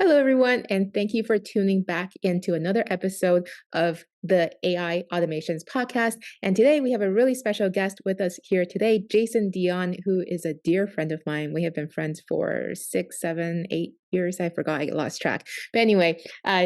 Hello, everyone, and thank you for tuning back into another episode of the AI Automations podcast. And today we have a really special guest with us here today, Jason Dion, who is a dear friend of mine. We have been friends for 6, 7, 8 years. I forgot, I lost track. But anyway,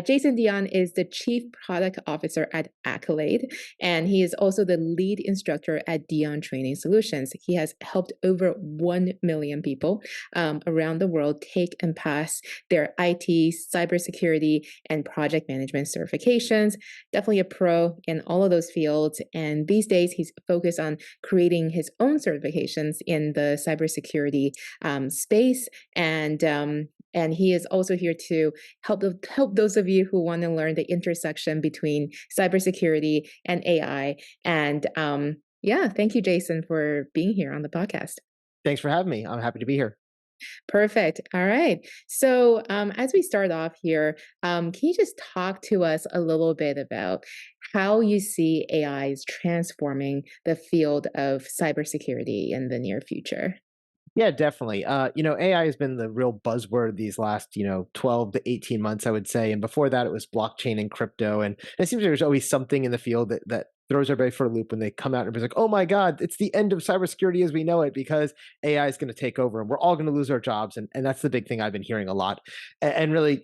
Jason Dion is the Chief Product Officer at Accolade, and he is also the lead instructor at Dion Training Solutions. He has helped over 1 million people around the world take and pass their IT, cybersecurity, and project management certifications. Definitely a pro in all of those fields. And these days, he's focused on creating his own certifications in the cybersecurity space. And he is also here to help those of you who want to learn the intersection between cybersecurity and AI. And yeah, thank you, Jason, for being here on the podcast. Thanks for having me. I'm happy to be here. Perfect. All right. So, as we start off here, can you just talk to us a little bit about how you see AI is transforming the field of cybersecurity in the near future? Yeah, definitely. AI has been the real buzzword these last, 12 to 18 months, I would say. And before that, it was blockchain and crypto. And it seems there's always something in the field that throws everybody for a loop when they come out and it's like, oh my God, it's the end of cybersecurity as we know it because AI is going to take over and we're all going to lose our jobs. And that's the big thing I've been hearing a lot. And really,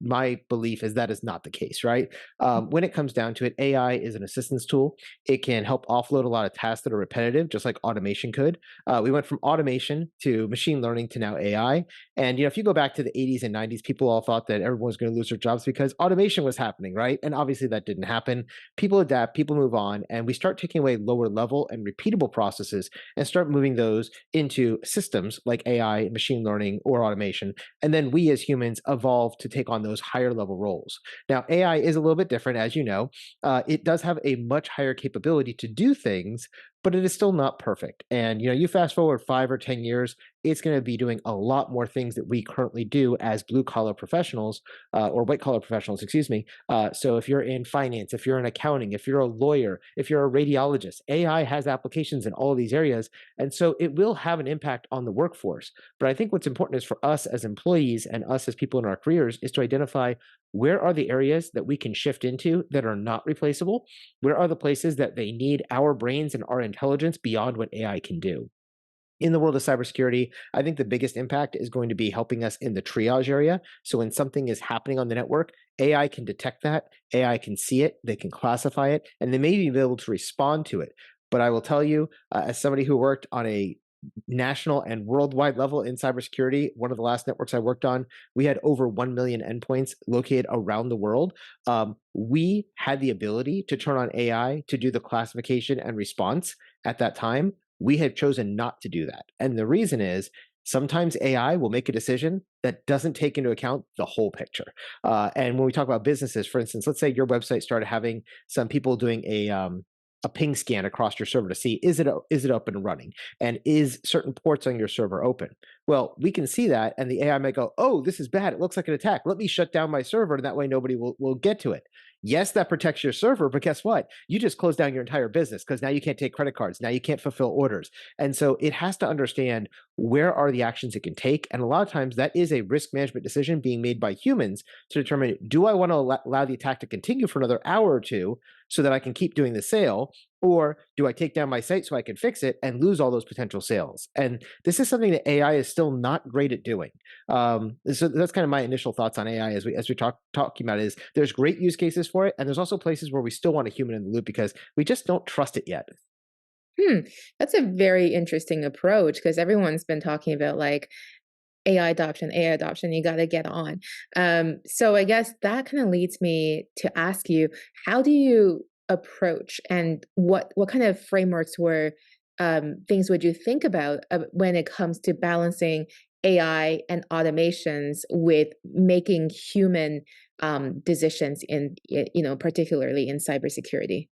my belief is that is not the case, right? When it comes down to it, AI is an assistance tool. It can help offload a lot of tasks that are repetitive, just like automation could. We went from automation to machine learning to now AI. And if you go back to the 80s and 90s, people all thought that everyone was going to lose their jobs because automation was happening, right? And obviously that didn't happen. People adapt, people move on, and we start taking away lower level and repeatable processes and start moving those into systems like AI, machine learning, or automation. And then we as humans evolve to take on those higher level roles. Now, AI is a little bit different, as you know. It does have a much higher capability to do things, but it is still not perfect. And you fast forward 5 or 10 years, it's going to be doing a lot more things that we currently do as blue collar professionals or white collar professionals, excuse me. So if you're in finance, if you're in accounting, if you're a lawyer, if you're a radiologist, AI has applications in all of these areas. And so it will have an impact on the workforce. But I think what's important is for us as employees and us as people in our careers is to identify where are the areas that we can shift into that are not replaceable? Where are the places that they need our brains and our intelligence beyond what AI can do? In the world of cybersecurity, I think the biggest impact is going to be helping us in the triage area. So when something is happening on the network, AI can detect that, AI can see it, they can classify it, and they may be able to respond to it. But I will tell you, as somebody who worked on a national and worldwide level in cybersecurity, one of the last networks I worked on, we had over 1 million endpoints located around the world. We had the ability to turn on AI to do the classification and response at that time. We had chosen not to do that. And the reason is sometimes AI will make a decision that doesn't take into account the whole picture. And when we talk about businesses, for instance, let's say your website started having some people doing a ping scan across your server to see is it up and running, and is certain ports on your server open. Well, we can see that, and the AI might go, oh, this is bad, it looks like an attack, let me shut down my server, and that way nobody will get to it. Yes, that protects your server, but guess what? You just closed down your entire business because now you can't take credit cards, now you can't fulfill orders. And so it has to understand where are the actions it can take, and a lot of times that is a risk management decision being made by humans to determine, do I want to allow the attack to continue for another hour or two so that I can keep doing the sale, or do I take down my site so I can fix it and lose all those potential sales? And this is something that AI is still not great at doing. So that's kind of my initial thoughts on AI as we talking about it, is there's great use cases for it, and there's also places where we still want a human in the loop because we just don't trust it yet. Hmm, that's a very interesting approach because everyone's been talking about like AI adoption, you got to get on. So I guess that kind of leads me to ask you, how do you approach and what kind of frameworks or things would you think about when it comes to balancing AI and automations with making human decisions in, particularly in cybersecurity?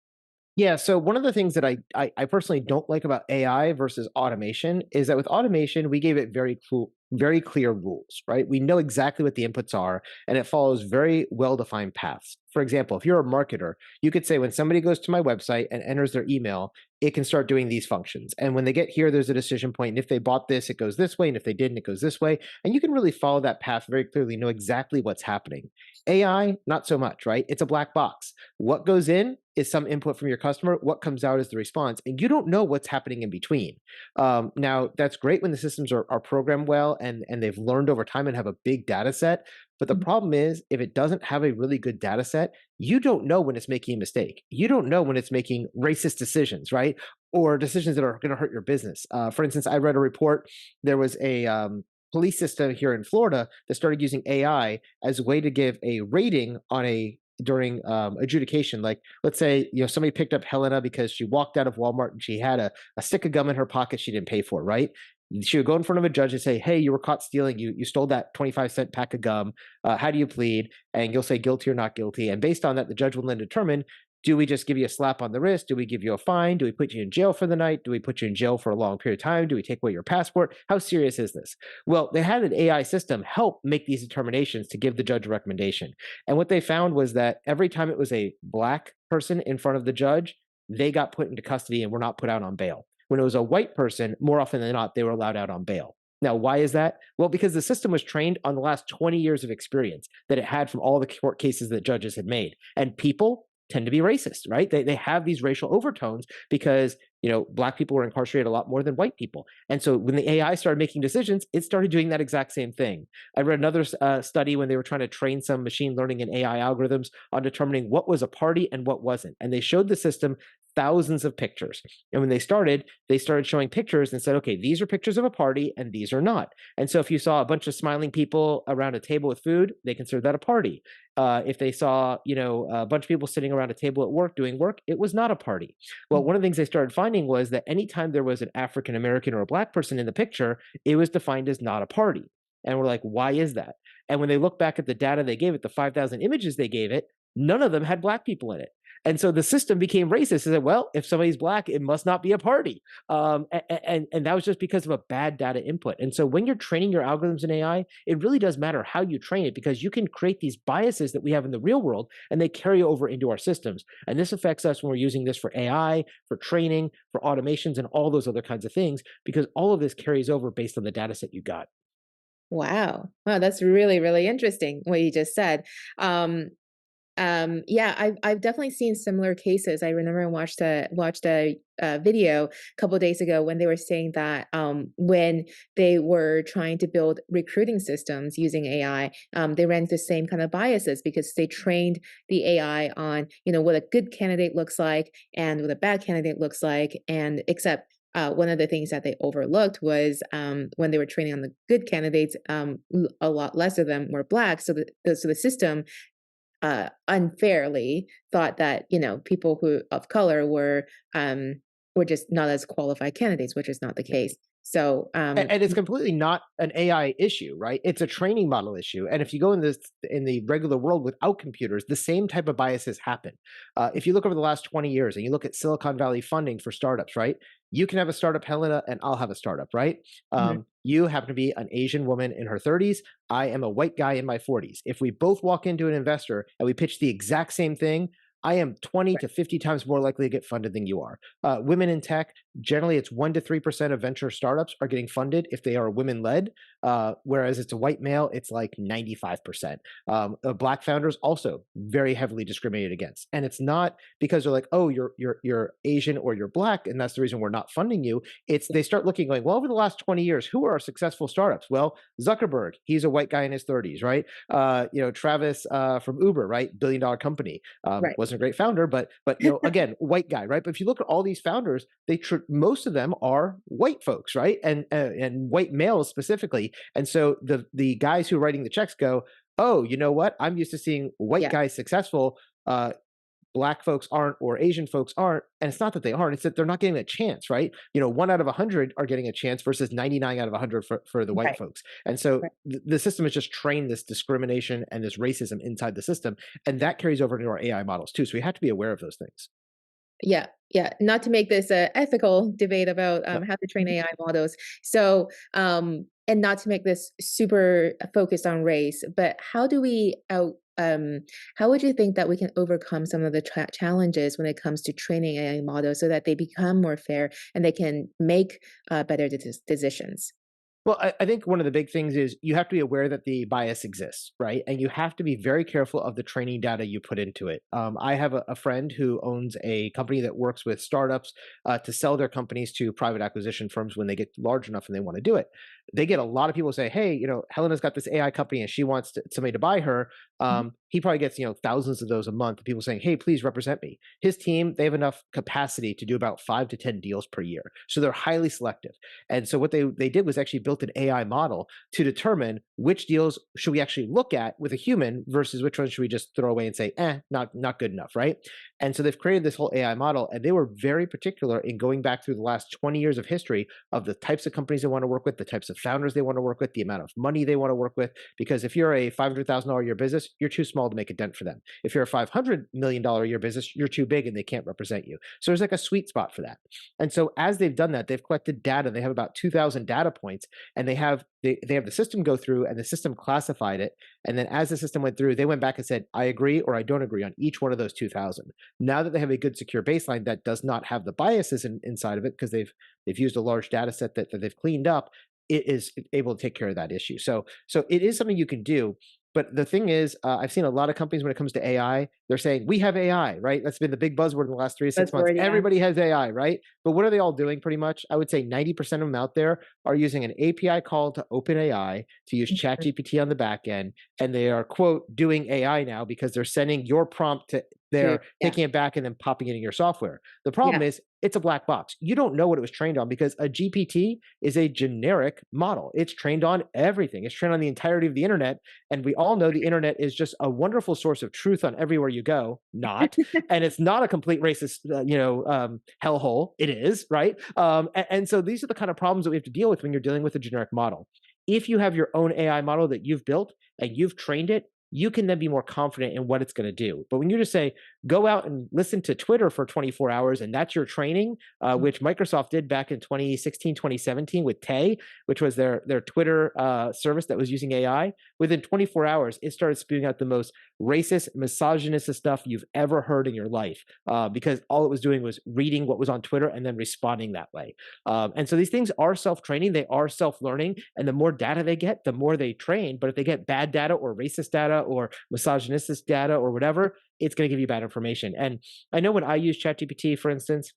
Yeah, so one of the things that I personally don't like about AI versus automation is that with automation, we gave it very clear rules, right? We know exactly what the inputs are, and it follows very well-defined paths. For example, if you're a marketer, you could say when somebody goes to my website and enters their email, it can start doing these functions. And when they get here, there's a decision point. And if they bought this, it goes this way. And if they didn't, it goes this way. And you can really follow that path very clearly, know exactly what's happening. AI, not so much, right? It's a black box. What goes in is some input from your customer. What comes out is the response. And you don't know what's happening in between. Now, that's great when the systems are programmed well and they've learned over time and have a big data set. But the problem is, if it doesn't have a really good data set, you don't know when it's making a mistake. You don't know when it's making racist decisions, right? Or decisions that are going to hurt your business. For instance, I read a report. There was a police system here in Florida that started using AI as a way to give a rating on a during adjudication. Like, let's say somebody picked up Helena because she walked out of Walmart and she had a stick of gum in her pocket she didn't pay for, right? She would go in front of a judge and say, hey, you were caught stealing, you stole that 25-cent pack of gum, how do you plead? And you'll say guilty or not guilty, and based on that the judge will then determine, do we just give you a slap on the wrist? Do we give you a fine? Do we put you in jail for the night? Do we put you in jail for a long period of time? Do we take away your passport? How serious is this? Well, they had an AI system help make these determinations to give the judge a recommendation. And what they found was that every time it was a black person in front of the judge, they got put into custody and were not put out on bail. When it was a white person, more often than not, they were allowed out on bail. Now, why is that? Well, because the system was trained on the last 20 years of experience that it had from all the court cases that judges had made. And people tend to be racist, right? They have these racial overtones because black people were incarcerated a lot more than white people. And so when the AI started making decisions, it started doing that exact same thing. I read another study when they were trying to train some machine learning and AI algorithms on determining what was a party and what wasn't. And they showed the system thousands of pictures. And when they started showing pictures and said, okay, these are pictures of a party and these are not. And so if you saw a bunch of smiling people around a table with food, they considered that a party. If they saw, a bunch of people sitting around a table at work doing work, it was not a party. Well, one of the things they started finding was that anytime there was an African American or a black person in the picture, it was defined as not a party. And we're like, why is that? And when they look back at the data they gave it, the 5,000 images they gave it, none of them had black people in it. And so the system became racist. It said, well, if somebody's black, it must not be a party. And that was just because of a bad data input. And so when you're training your algorithms in AI, it really does matter how you train it, because you can create these biases that we have in the real world and they carry over into our systems. And this affects us when we're using this for AI, for training, for automations, and all those other kinds of things, because all of this carries over based on the data set you got. Wow. Wow, that's really, really interesting what you just said. Um, yeah, I've definitely seen similar cases. I remember I watched a video a couple of days ago when they were saying that when they were trying to build recruiting systems using AI, they ran into the same kind of biases because they trained the AI on what a good candidate looks like and what a bad candidate looks like, and except. One of the things that they overlooked was when they were training on the good candidates, a lot less of them were black. So the system unfairly thought that people who of color were just not as qualified candidates, which is not the case. So And it's completely not an AI issue, right? It's a training model issue. And if you go in the regular world without computers, the same type of biases happen. If you look over the last 20 years and you look at Silicon Valley funding for startups, right? You can have a startup, Helena, and I'll have a startup, right? Mhm. You happen to be an Asian woman in her 30s. I am a white guy in my 40s. If we both walk into an investor and we pitch the exact same thing, I am 20 to 50 times more likely to get funded than you are. Women in tech, generally it's 1 to 3% of venture startups are getting funded if they are women led, whereas it's a white male, it's like 95%. Black founders also very heavily discriminated against. And it's not because they're like, oh, you're Asian or you're black, and that's the reason we're not funding you. It's they start looking going, well, over the last 20 years, who are our successful startups? Well, Zuckerberg, he's a white guy in his 30s, right? Travis from Uber, right? $1 billion company. Right. Wasn't a great founder, but again, white guy, right? But if you look at all these founders, most of them are white folks, right? And white males specifically. And so the guys who are writing the checks go, oh, you know what? I'm used to seeing white Yeah. guys successful. Black folks aren't, or Asian folks aren't. And it's not that they aren't, it's that they're not getting a chance, right? 1 out of 100 are getting a chance versus 99 out of 100 for the white Right. folks. And so Right. the system has just trained this discrimination and this racism inside the system. And that carries over into our AI models too. So we have to be aware of those things. Yeah, yeah. Not to make this a ethical debate about Yep. how to train AI models. So, and not to make this super focused on race, but how do we how would you think that we can overcome some of the challenges when it comes to training AI models so that they become more fair and they can make better decisions? Well, I think one of the big things is you have to be aware that the bias exists, right? And you have to be very careful of the training data you put into it. I have a friend who owns a company that works with startups to sell their companies to private acquisition firms when they get large enough and they want to do it. They get a lot of people say, "Hey, Helena's got this AI company and she wants somebody to buy her." Mhm. He probably gets thousands of those a month. People saying, "Hey, please represent me." His team, they have enough capacity to do about 5 to 10 deals per year, so they're highly selective. And so what they did was actually built an AI model to determine which deals should we actually look at with a human versus which ones should we just throw away and say, not good enough, right? And so they've created this whole AI model, and they were very particular in going back through the last 20 years of history of the types of companies they want to work with, the types of founders they want to work with, the amount of money they want to work with. Because if you're a $500,000 a year business, you're too small to make a dent for them. If you're a $500 million a year business, you're too big and they can't represent you. So there's like a sweet spot for that. And so as they've done that, they've collected data. They have about 2,000 data points, and they have the system go through, and the system classified it. And then as the system went through, they went back and said, I agree or I don't agree on each one of those 2,000. Now that they have a good secure baseline that does not have the biases inside of it, because they've used a large data set that they've cleaned up, it is able to take care of that issue. So it is something you can do. But the thing is, I've seen a lot of companies when it comes to AI, they're saying, we have AI, right? That's been the big buzzword in the last 3 to 6 months. Buzzword, yeah. Everybody has AI, right? But what are they all doing pretty much? I would say 90% of them out there are using an API call to OpenAI to use Mhm. ChatGPT on the back end. And they are, quote, doing AI now because they're sending your prompt to, To they're yeah, taking it back and then popping it in your software. The problem yeah. is, it's a black box. You don't know what it was trained on because a GPT is a generic model. It's trained on everything. It's trained on the entirety of the internet. And we all know the internet is just a wonderful source of truth on everywhere you go. Not, and it's not a complete racist, hellhole. It is, right? And so these are the kind of problems that we have to deal with when you're dealing with a generic model. If you have your own AI model that you've built and you've trained it, you can then be more confident in what it's going to do. But when you just say, go out and listen to Twitter for 24 hours, and that's your training, which Microsoft did back in 2016, 2017 with Tay, which was their Twitter service that was using AI. Within 24 hours, it started spewing out the most racist, misogynistic stuff you've ever heard in your life, because all it was doing was reading what was on Twitter and then responding that way. And so these things are self-training, they are self-learning, and the more data they get, the more they train. But if they get bad data or racist data or misogynistic data or whatever, it's going to give you bad information. And I know when I use ChatGPT, for instance,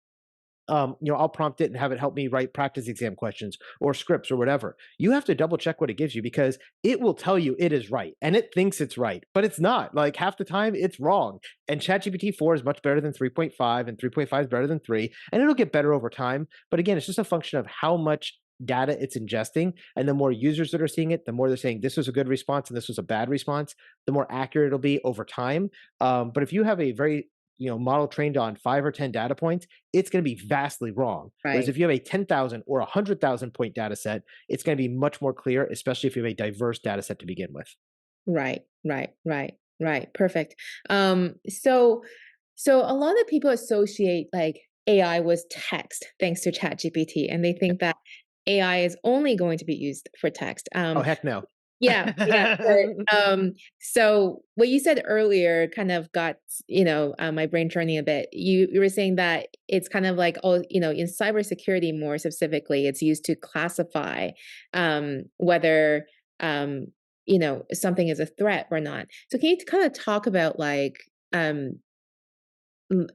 I'll prompt it and have it help me write practice exam questions or scripts or whatever. You have to double check what it gives you because it will tell you it is right and it thinks it's right, but it's not. Like half the time, it's wrong. And ChatGPT 4 is much better than 3.5, and 3.5 is better than 3, and it'll get better over time. But again, it's just a function of how much data it's ingesting, and the more users that are seeing it, the more they're saying this was a good response and this was a bad response, the more accurate it'll be over time. But if you have a very model trained on 5 or 10 data points, it's going to be vastly wrong. Whereas Right. if you have a 10,000 or 100,000 point data set, it's going to be much more clear, especially if you have a diverse data set to begin with. Right, right, right, right. Perfect. So a lot of people associate like AI with text thanks to ChatGPT, and they think that AI is only going to be used for text. Oh, heck no. Yeah, yeah, but, so what you said earlier kind of got, my brain churning a bit. You were saying that it's kind of like, oh, in cybersecurity more specifically, it's used to classify, whether, something is a threat or not. So can you kind of talk about like, um, mm,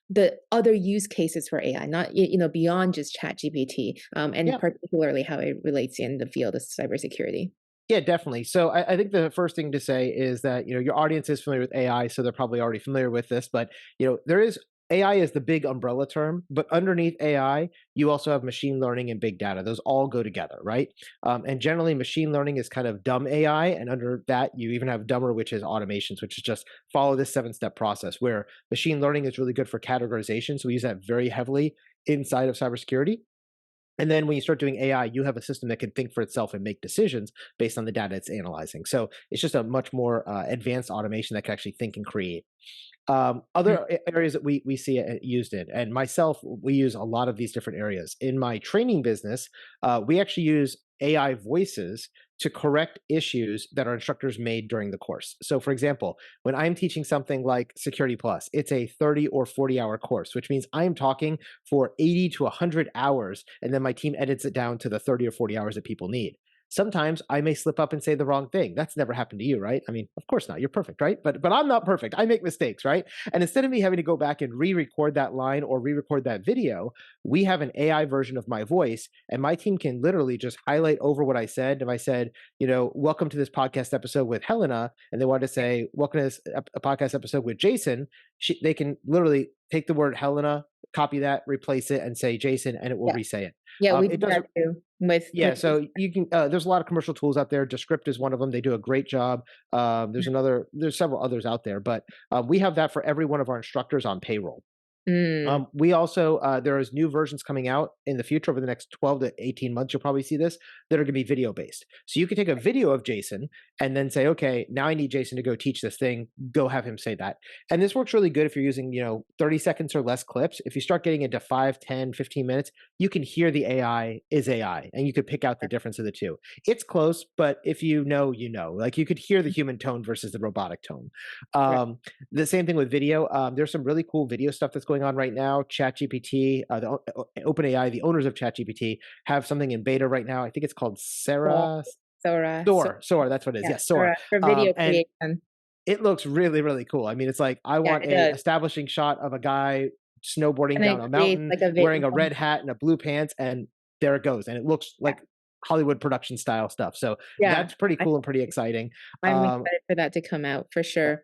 the other use cases for AI, not, beyond just ChatGPT, and Yeah. particularly how it relates in the field of cybersecurity? Yeah, definitely. So I think the first thing to say is that your audience is familiar with AI, so they're probably already familiar with this. But there is AI is the big umbrella term, but underneath AI, you also have machine learning and big data. Those all go together, right? And generally, machine learning is kind of dumb AI, and under that, you even have dumber, which is automations, which is just follow this 7-step process. Where machine learning is really good for categorization, so we use that very heavily inside of cybersecurity. And then when you start doing AI, you have a system that can think for itself and make decisions based on the data it's analyzing. So it's just a much more advanced automation that can actually think and create. Mm. Other areas that we see it used in, and myself, we use a lot of these different areas. In my training business, we actually use AI voices to correct issues that our instructors made during the course. So for example, when I'm teaching something like Security Plus, it's a 30 or 40-hour course, which means I'm talking for 80 to 100 hours, and then my team edits it down to the 30 or 40 hours that people need. Sometimes I may slip up and say the wrong thing. That's never happened to you, right? I mean, of course not. You're perfect, right? But I'm not perfect. I make mistakes, right? And instead of me having to go back and re-record that line or re-record that video, we have an AI version of my voice, and my team can literally just highlight over what I said. If I said, welcome to this podcast episode with Helena, and they wanted to say, welcome to this a podcast episode with Jason, they can literally take the word Helena, copy that, replace it, and say Jason, and it will Yeah. re-say it. Yeah, we do It that doesn't. too Yeah, so you can. There's a lot of commercial tools out there. Descript is one of them. They do a great job. There's several others out there, but we have that for every one of our instructors on payroll. Mm, We also, there is new versions coming out in the future over the next 12 to 18 months. You'll probably see this, that are going to be video based. So you can take a video of Jason and then say, okay, now I need Jason to go teach this thing. Go have him say that. And this works really good if you're using, 30 seconds or less clips. If you start getting into 5, 10, 15 minutes, you can hear the AI is AI and you could pick out the difference of the two. It's close, but if like you could hear the human tone versus the robotic tone. right. The same thing with video. There's some really cool video stuff that's going on right now. ChatGPT, OpenAI, the owners of ChatGPT, have something in beta right now. I think it's called So, Sarah. so Sora, that's what it is. yeah, Yes, Sora. for video And creation. it looks really, really cool. I mean, it's like I Yeah, want it a does. establishing shot of a guy snowboarding And down it a creates mountain like a wearing a video. red hat and a blue pants, and there it goes. And it looks like Hollywood production style stuff. So Yeah, that's pretty I, cool and pretty exciting. I'm Um, excited for that to come out for sure.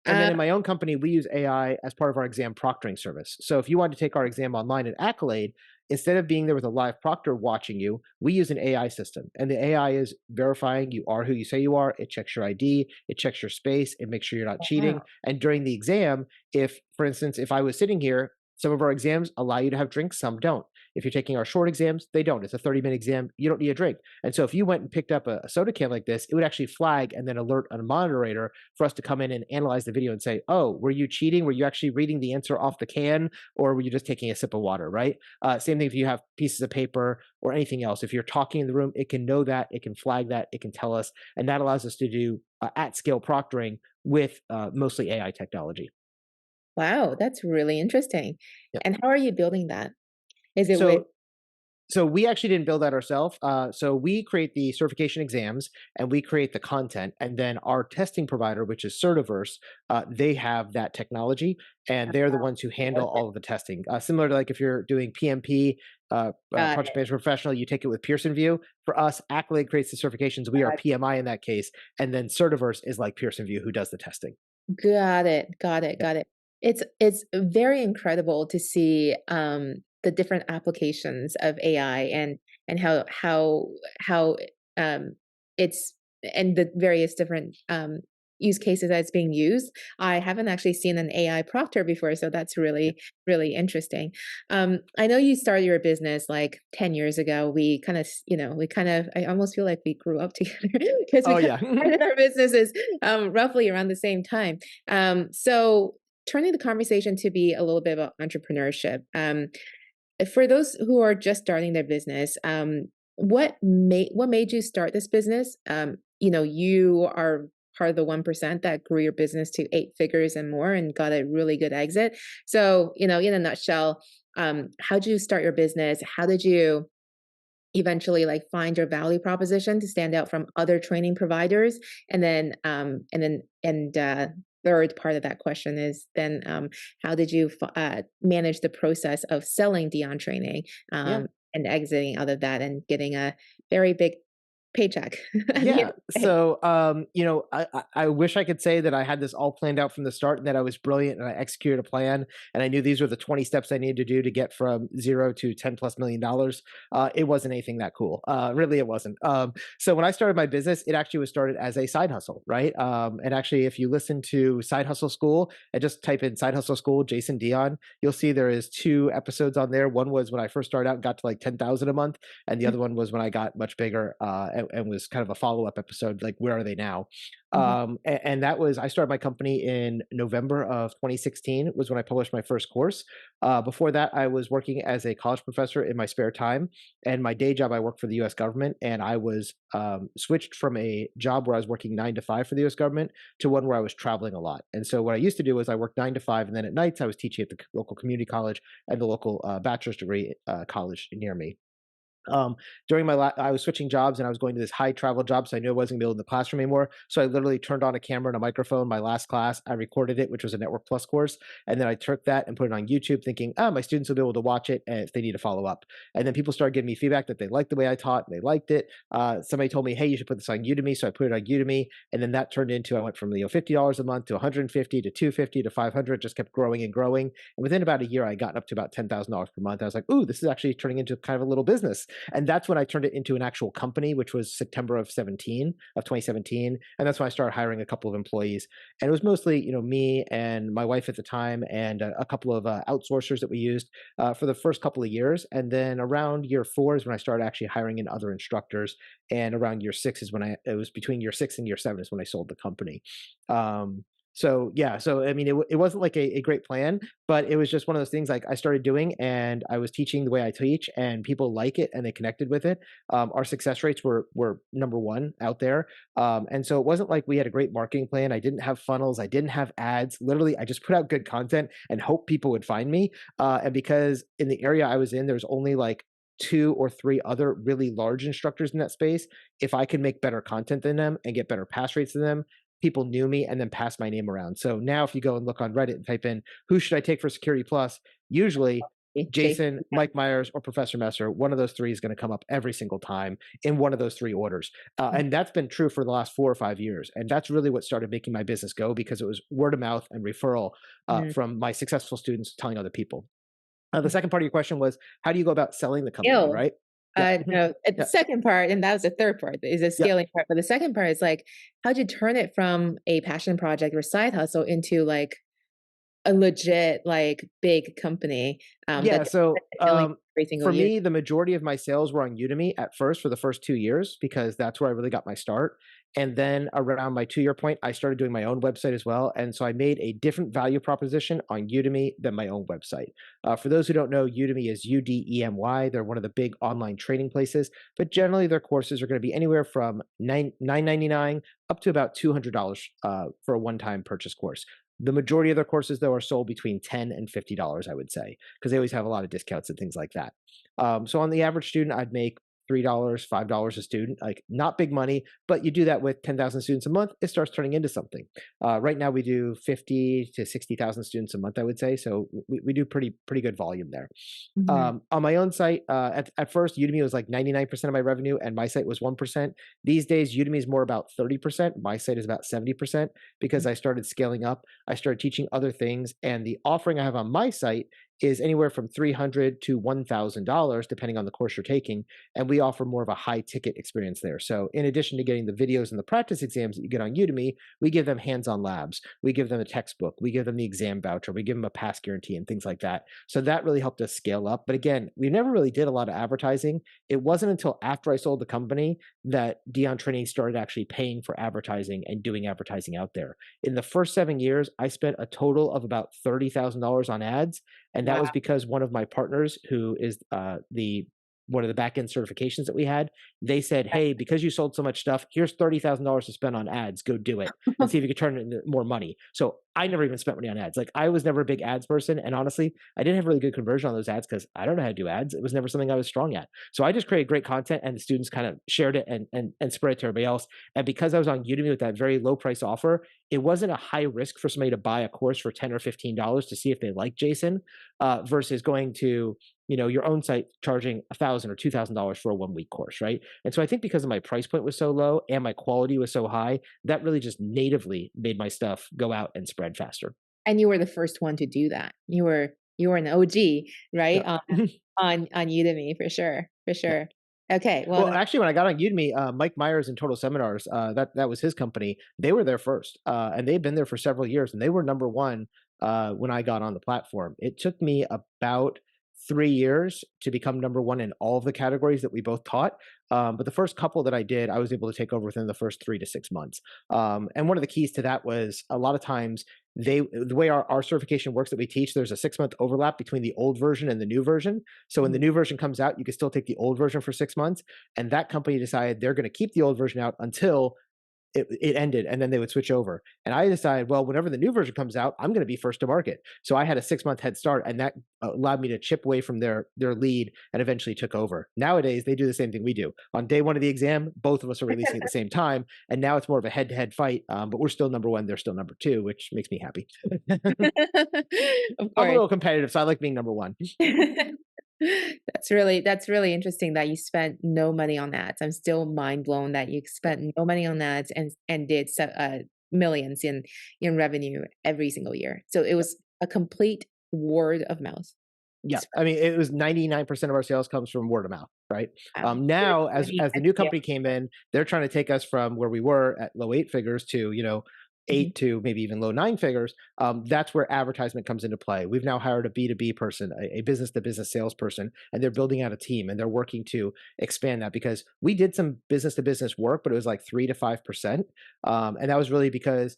And then Uh, in my own company, we use AI as part of our exam proctoring service. So if you want to take our exam online at Accolade, instead of being there with a live proctor watching you, we use an AI system. And the AI is verifying you are who you say you are. It checks your ID, it checks your space, it makes sure you're not cheating. wow. And during the exam, if, for instance, if I was sitting here, some of our exams allow you to have drinks, some don't. If you're taking our short exams, they don't. It's a 30-minute exam. You don't need a drink. And so if you went and picked up a soda can like this, it would actually flag and then alert a moderator for us to come in and analyze the video and say, oh, were you cheating? Were you actually reading the answer off the can? Or were you just taking a sip of water, right? Same thing if you have pieces of paper or anything else. If you're talking in the room, it can know that, it can flag that, it can tell us. And that allows us to do at-scale proctoring with mostly AI technology. Wow, that's really interesting. Yeah. And how are you building that? Is it with So So we actually didn't build that ourselves. So we create the certification exams and we create the content, and then our testing provider, which is Certiverse, they have that technology, and they're the ones who handle all of the testing. Similar to like if you're doing PMP, got Project Management Professional, you take it with Pearson View. For us, Accolade creates the certifications. We are it? PMI in that case, and then Certiverse is like Pearson View, who does the testing. Got it, got it, Yep. got it. It's very incredible to see, the different applications of AI and how, um, it's and the various different, use cases that it's being used. I haven't actually seen an AI proctor before, so that's really, really interesting. I know you started your business like 10 years ago. I almost feel like we grew up together because we Oh kind yeah. of started our businesses roughly around the same time. So turning the conversation to be a little bit about entrepreneurship. For those who are just starting their business, what made you start this business? You are part of the 1% that grew your business to 8 figures and more and got a really good exit. So, in a nutshell, how did you start your business? How did you eventually like find your value proposition to stand out from other training providers? And then third part of that question is then, how did you manage the process of selling Dion training, Yeah. and exiting out of that and getting a very big paycheck at the end Yeah. of the day? So, I wish I could say that I had this all planned out from the start and that I was brilliant and I executed a plan and I knew these were the 20 steps I needed to do to get from zero to 10 plus $1 million. It wasn't anything that cool. Really, it wasn't. So when I started my business, it actually was started as a side hustle, right? And actually, if you listen to Side Hustle School and just type in Side Hustle School, Jason Dion, you'll see there is 2 episodes on there. One was when I first started out, got to like 10,000 a month, and the other one was when I got much bigger and was kind of a follow-up episode, like where are they now? Mhm. And that was, I started my company in November of 2016 was when I published my first course. Before that, I was working as a college professor in my spare time, and my day job I worked for the U.S. government, and I was switched from a job where I was working 9 to 5 for the U.S. government to one where I was traveling a lot. And so what I used to do was I worked 9 to 5, and then at nights I was teaching at the local community college and the local bachelor's degree college near me. Um, during I was switching jobs and I was going to this high travel job, so I knew I wasn't gonna be able in the classroom anymore. So I literally turned on a camera and a microphone. My last class, I recorded it, which was a Network Plus course, and then I took that and put it on YouTube, thinking, "Oh, my students will be able to watch it, and if they need to follow up." And then people started giving me feedback that they liked the way I taught, and they liked it. Somebody told me, "Hey, you should put this on Udemy," so I put it on Udemy, and then that turned into I went from $50 a month to 150 to 250 to 500, just kept growing and growing. And within about a year, I got up to about $10,000 per month. I was like, "Ooh, this is actually turning into kind of a little business." And that's when I turned it into an actual company, which was September of 2017. And that's when I started hiring a couple of employees. And it was mostly, me and my wife at the time and a couple of outsourcers that we used for the first couple of years. And then around year 4 is when I started actually hiring in other instructors. And around year 6 is when it was between year 6 and year 7 is when I sold the company. So yeah, so I mean, it wasn't like a great plan, but it was just one of those things like I started doing and I was teaching the way I teach and people like it and they connected with it. Our success rates were number one out there. And so it wasn't like we had a great marketing plan. I didn't have funnels. I didn't have ads. Literally, I just put out good content and hope people would find me. And because in the area I was in, there's only like 2 or 3 other really large instructors in that space. If I could make better content than them and get better pass rates than them, people knew me and then passed my name around. So now if you go and look on Reddit and type in who should I take for Security Plus, usually Jason. Jason, Mike Myers, or Professor Messer, one of those 3 is going to come up every single time in one of those 3 orders. And that's been true for the last 4 or 5 years. And that's really what started making my business go because it was word of mouth and referral Mhm. from my successful students telling other people. The second part of your question was, how do you go about selling the company, Scale. right? Yeah. Mhm. No, at the Yeah. second part, and that was the third part, is the Yeah. scaling part, but the second part is, like, how'd you turn it from a passion project or side hustle into, like, a legit, like, big company, Yeah, so, that's scaling every single for year? me, the majority of my sales were on Udemy at first for the first 2 years because that's where I really got my start, and then around my 2-year point, I started doing my own website as well, and so I made a different value proposition on Udemy than my own website. For those who don't know, Udemy is Udemy. They're one of the big online training places, but generally their courses are gonna be anywhere from $9.99 up to about $200, for a one-time purchase course. The majority of their courses, though, are sold between $10 and $50, I would say, because they always have a lot of discounts and things like that. So on the average student, I'd make $3, $5 a student, like not big money, but you do that with 10,000 students a month, it starts turning into something. Right now, we do 50 to 60,000 students a month, I would say. So we do pretty good volume there. Mhm. On my own site, at first, Udemy was like 99% of my revenue, and my site was 1%. These days, Udemy is more about 30%. My site is about 70% because I started scaling up. I started teaching other things, and the offering I have on my site is anywhere from $300 to $1,000, depending on the course you're taking. And we offer more of a high ticket experience there. So, in addition to getting the videos and the practice exams that you get on Udemy, we give them hands on labs. We give them a textbook. We give them the exam voucher. We give them a pass guarantee and things like that. So, that really helped us scale up. But again, we never really did a lot of advertising. It wasn't until after I sold the company that Dion Training started actually paying for advertising and doing advertising out there. In the first 7 years, I spent a total of about $30,000 on ads, and that Wow. was because one of my partners, who is the one of the back end certifications that we had, they said, "Hey, because you sold so much stuff, here's $30,000 to spend on ads. Go do it and see if you can turn it into more money." So I never even spent money on ads. Like I was never a big ads person, and honestly, I didn't have really good conversion on those ads because I don't know how to do ads. It was never something I was strong at. So I just created great content, and the students kind of shared it and spread it to everybody else. And because I was on Udemy with that very low price offer, it wasn't a high risk for somebody to buy a course for $10 or $15 to see if they like Jason, versus going to your own site charging $1,000 or $2,000 for a 1 week course, right? And so I think because of my price point was so low and my quality was so high, that really just natively made my stuff go out and spread faster. And you were the first one to do that. You were an OG, right? Yeah. On Udemy for sure, for Yeah. sure. Okay, well, Well, actually, when I got on Udemy, Mike Myers and Total Seminars, that was his company. They were there first, and they've been there for several years, and they were number one when I got on the platform. It took me about 3 years to become number one in all of the categories that we both taught. But the first couple that I did, I was able to take over within the first 3 to 6 months. And one of the keys to that was a lot of times the way our certification works that we teach, there's a 6 month overlap between the old version and the new version. So when the Mhm. new version comes out, you can still take the old version for 6 months. And that company decided they're going to keep the old version out until it ended, and then they would switch over. And I decided, well, whenever the new version comes out, I'm going to be first to market. So I had a 6 month head start, and that allowed me to chip away from their lead and eventually took over. Nowadays, they do the same thing we do. On day one of the exam, both of us are releasing at the same time, and now it's more of a head to head fight. But we're still number one, they're still number two, which makes me happy. Of I'm a course. little competitive, so I like being number one. That's really interesting that you spent no money on ads. I'm still mind blown that you spent no money on ads and did millions in revenue every single year. So it was a complete word of mouth. Yeah, It's I mean, it was 99% of our sales comes from word of mouth, right? wow. You're Now, already as the at new scale. company came in, they're trying to take us from where we were at low eight figures to Mhm. 8 to maybe even low nine figures. That's where advertisement comes into play. We've now hired a B2B person, a business to business salesperson, and they're building out a team and they're working to expand that because we did some business to business work, but it was like 3 to 5%. And that was really because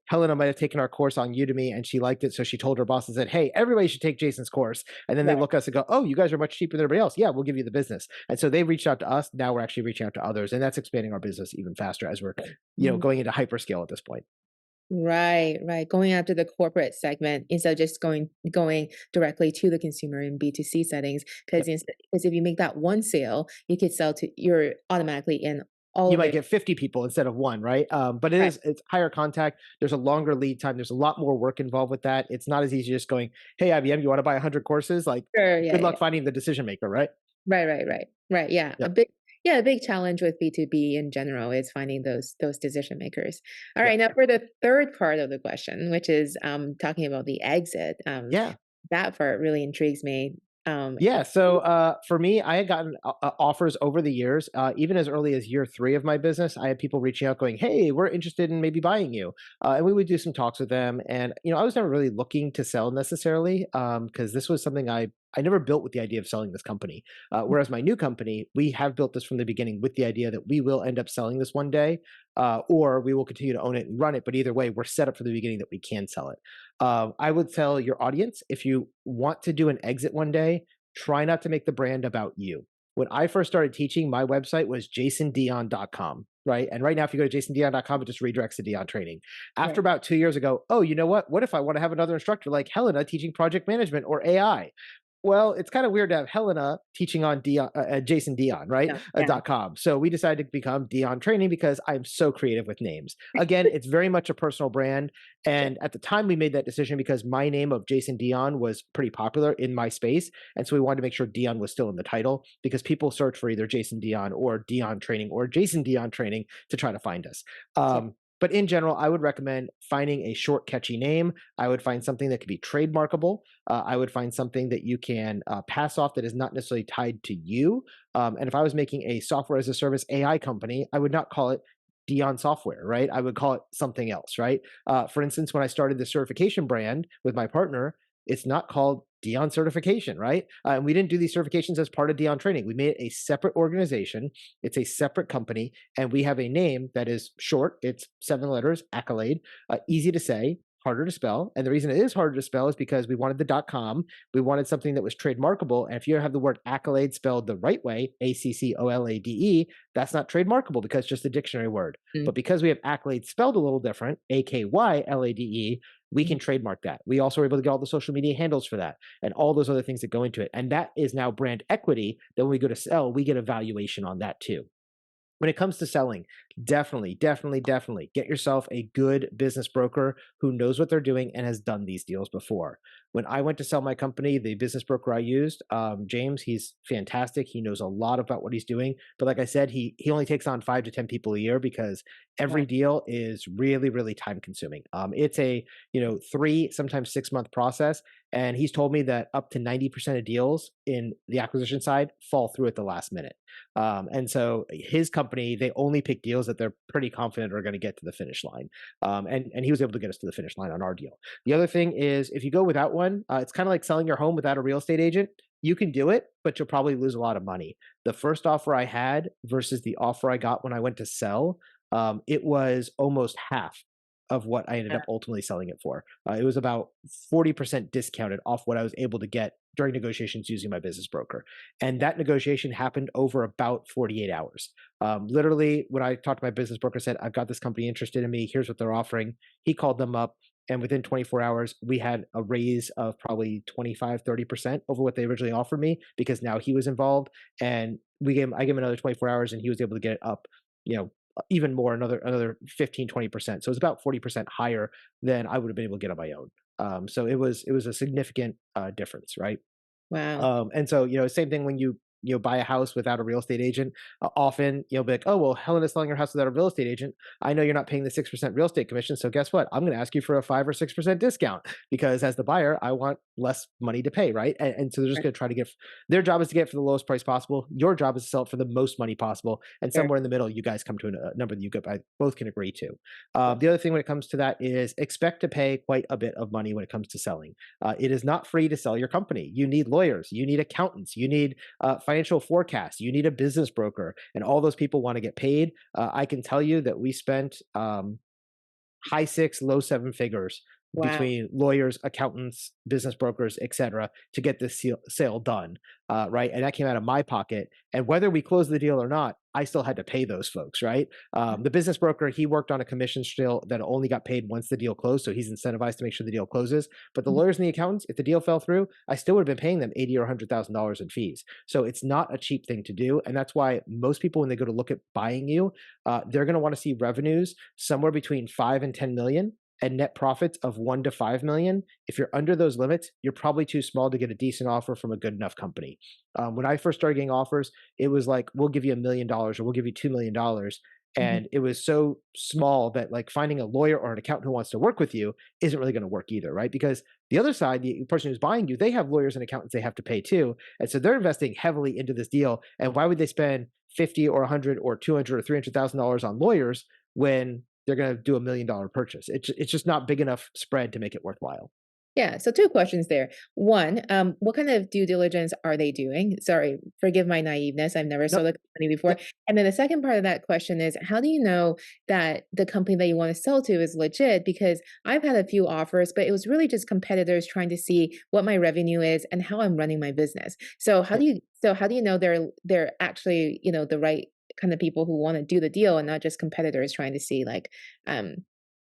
Helena might have taken our course on Udemy and she liked it, so she told her boss and said, "Hey, everybody should take Jason's course." And then they Right. look at us and go, "Oh, you guys are much cheaper than everybody else. Yeah, we'll give you the business." And so they reached out to us. Now we're actually reaching out to others, and that's expanding our business even faster as we're, Mhm. going into hyperscale at this point. Right, right. Going after the corporate segment instead of just going directly to the consumer in B2C settings. Yep. Because if you make that one sale, you could sell to you're automatically in all You of might their get 50 people instead of one, right? But right. it's higher contact. There's a longer lead time. There's a lot more work involved with that. It's not as easy just going, "Hey, IBM, you want to buy 100 courses?" Like, Sure, yeah, good yeah. luck finding the decision maker, right? Right, right, right. Right, yeah. Yep. A big challenge with B2B in general is finding those decision makers. All right, Yep. now for the third part of the question, which is talking about the exit. Yeah. That part really intrigues me. Yeah. So for me, I had gotten offers over the years, even as early as year three of my business. I had people reaching out, going, "Hey, we're interested in maybe buying you," and we would do some talks with them. And I was never really looking to sell necessarily because this was something I never built with the idea of selling this company. Whereas my new company, we have built this from the beginning with the idea that we will end up selling this one day, or we will continue to own it and run it. But either way, we're set up for the beginning that we can sell it. I would tell your audience, if you want to do an exit one day, try not to make the brand about you. When I first started teaching, my website was jasondion.com, right? And right now, if you go to jasondion.com, it just redirects to Dion training. After Right. about 2 years ago, oh, you know what? What if I want to have another instructor like Helena teaching project management or AI? Well, it's kind of weird to have Helena teaching on Dion, Jason Dion, right? Yeah, yeah. .com. So we decided to become Dion Training because I'm so creative with names. Again, it's very much a personal brand. Sure. And at the time, we made that decision because my name of Jason Dion was pretty popular in my space. And so we wanted to make sure Dion was still in the title because people search for either Jason Dion or Dion Training or Jason Dion Training to try to find us. Yeah. But in general, I would recommend finding a short, catchy name. I would find something that could be trademarkable. I would find something that you can pass off that is not necessarily tied to you. And if I was making a software as a service AI company, I would not call it Dion Software, right? I would call it something else, right? For instance, when I started the certification brand with my partner, it's not called Dion Certification, right? And we didn't do these certifications as part of Dion Training. We made it a separate organization. It's a separate company, and we have a name that is short. It's 7 letters, Accolade, easy to say, harder to spell. And the reason it is harder to spell is because we wanted the .com. We wanted something that was trademarkable. And if you have the word accolade spelled the right way, ACCOLADE, that's not trademarkable because it's just a dictionary word. Mm, But because we have accolade spelled a little different, AKYLADE, we mhm. can trademark that. We also are able to get all the social media handles for that and all those other things that go into it. And that is now brand equity. Then when we go to sell, we get a valuation on that too. When it comes to selling, definitely, definitely, definitely get yourself a good business broker who knows what they're doing and has done these deals before. When I went to sell my company, the business broker I used, James, he's fantastic. He knows a lot about what he's doing. But like I said, he only takes on 5 to 10 people a year because every Right. deal is really, really time consuming. It's a 3, sometimes 6 month process. And he's told me that up to 90% of deals in the acquisition side fall through at the last minute. And so his company, they only pick deals deals that they're pretty confident are going to get to the finish line. And he was able to get us to the finish line on our deal. The other thing is, if you go without one, it's kind of like selling your home without a real estate agent. You can do it, but you'll probably lose a lot of money. The first offer I had versus the offer I got when I went to sell, it was almost half of what I ended up ultimately selling it for. It was about 40% discounted off what I was able to get during negotiations using my business broker. And that negotiation happened over about 48 hours. Literally, when I talked to my business broker, said, I've got this company interested in me. Here's what they're offering. He called them up. And within 24 hours, we had a raise of probably 25, 30% over what they originally offered me because now he was involved. And I gave him another 24 hours and he was able to get it up, you know, even more, another 15, 20%. So it was about 40% higher than I would have been able to get on my own. So it was a significant difference, right? Wow. And so, same thing when you buy a house without a real estate agent. Often you'll be like, oh, well, Helena's selling her house without a real estate agent. I know you're not paying the 6% real estate commission. So guess what? I'm going to ask you for a 5 or 6% discount because as the buyer, I want less money to pay. Right. And so they're just Right. going to try to get, their job is to get for the lowest price possible. Your job is to sell it for the most money possible. And Sure. somewhere in the middle, you guys come to a number that you both can agree to. Yeah. The other thing when it comes to that is expect to pay quite a bit of money when it comes to selling. It is not free to sell your company. You need lawyers, you need accountants, you need financial forecasts, you need a business broker, and all those people want to get paid. I can tell you that we spent high six, low seven figures Wow. between lawyers, accountants, business brokers, etc., to get this sale done, right? And that came out of my pocket. And whether we closed the deal or not, I still had to pay those folks, right? The business broker, he worked on a commission still that only got paid once the deal closed, so he's incentivized to make sure the deal closes. But the Mhm. lawyers and the accountants, if the deal fell through, I still would have been paying them $80 or $100,000 in fees. So it's not a cheap thing to do, and that's why most people, when they go to look at buying you, they're going to want to see revenues somewhere between 5 and 10 million and net profits of 1 to 5 million. If you're under those limits, you're probably too small to get a decent offer from a good enough company. When I first started getting offers, it was like, we'll give you $1 million or we'll give you $2 million. Mhm. And it was so small that like finding a lawyer or an accountant who wants to work with you isn't really going to work either, right? Because the other side, the person who's buying you, they have lawyers and accountants they have to pay too. And so they're investing heavily into this deal. And why would they spend 50 or 100 or 200 or $300,000 on lawyers when they're going to do $1 million purchase? It's just not big enough spread to make it worthwhile. Yeah, so two questions there. One, what kind of due diligence are they doing? Sorry, forgive my naiveness. I've never Nope. sold a company before. Yep. And then the second part of that question is, how do you know that the company that you want to sell to is legit? Because I've had a few offers, but it was really just competitors trying to see what my revenue is and how I'm running my business. So how do you know they're actually, the right kind of people who want to do the deal and not just competitors trying to see like um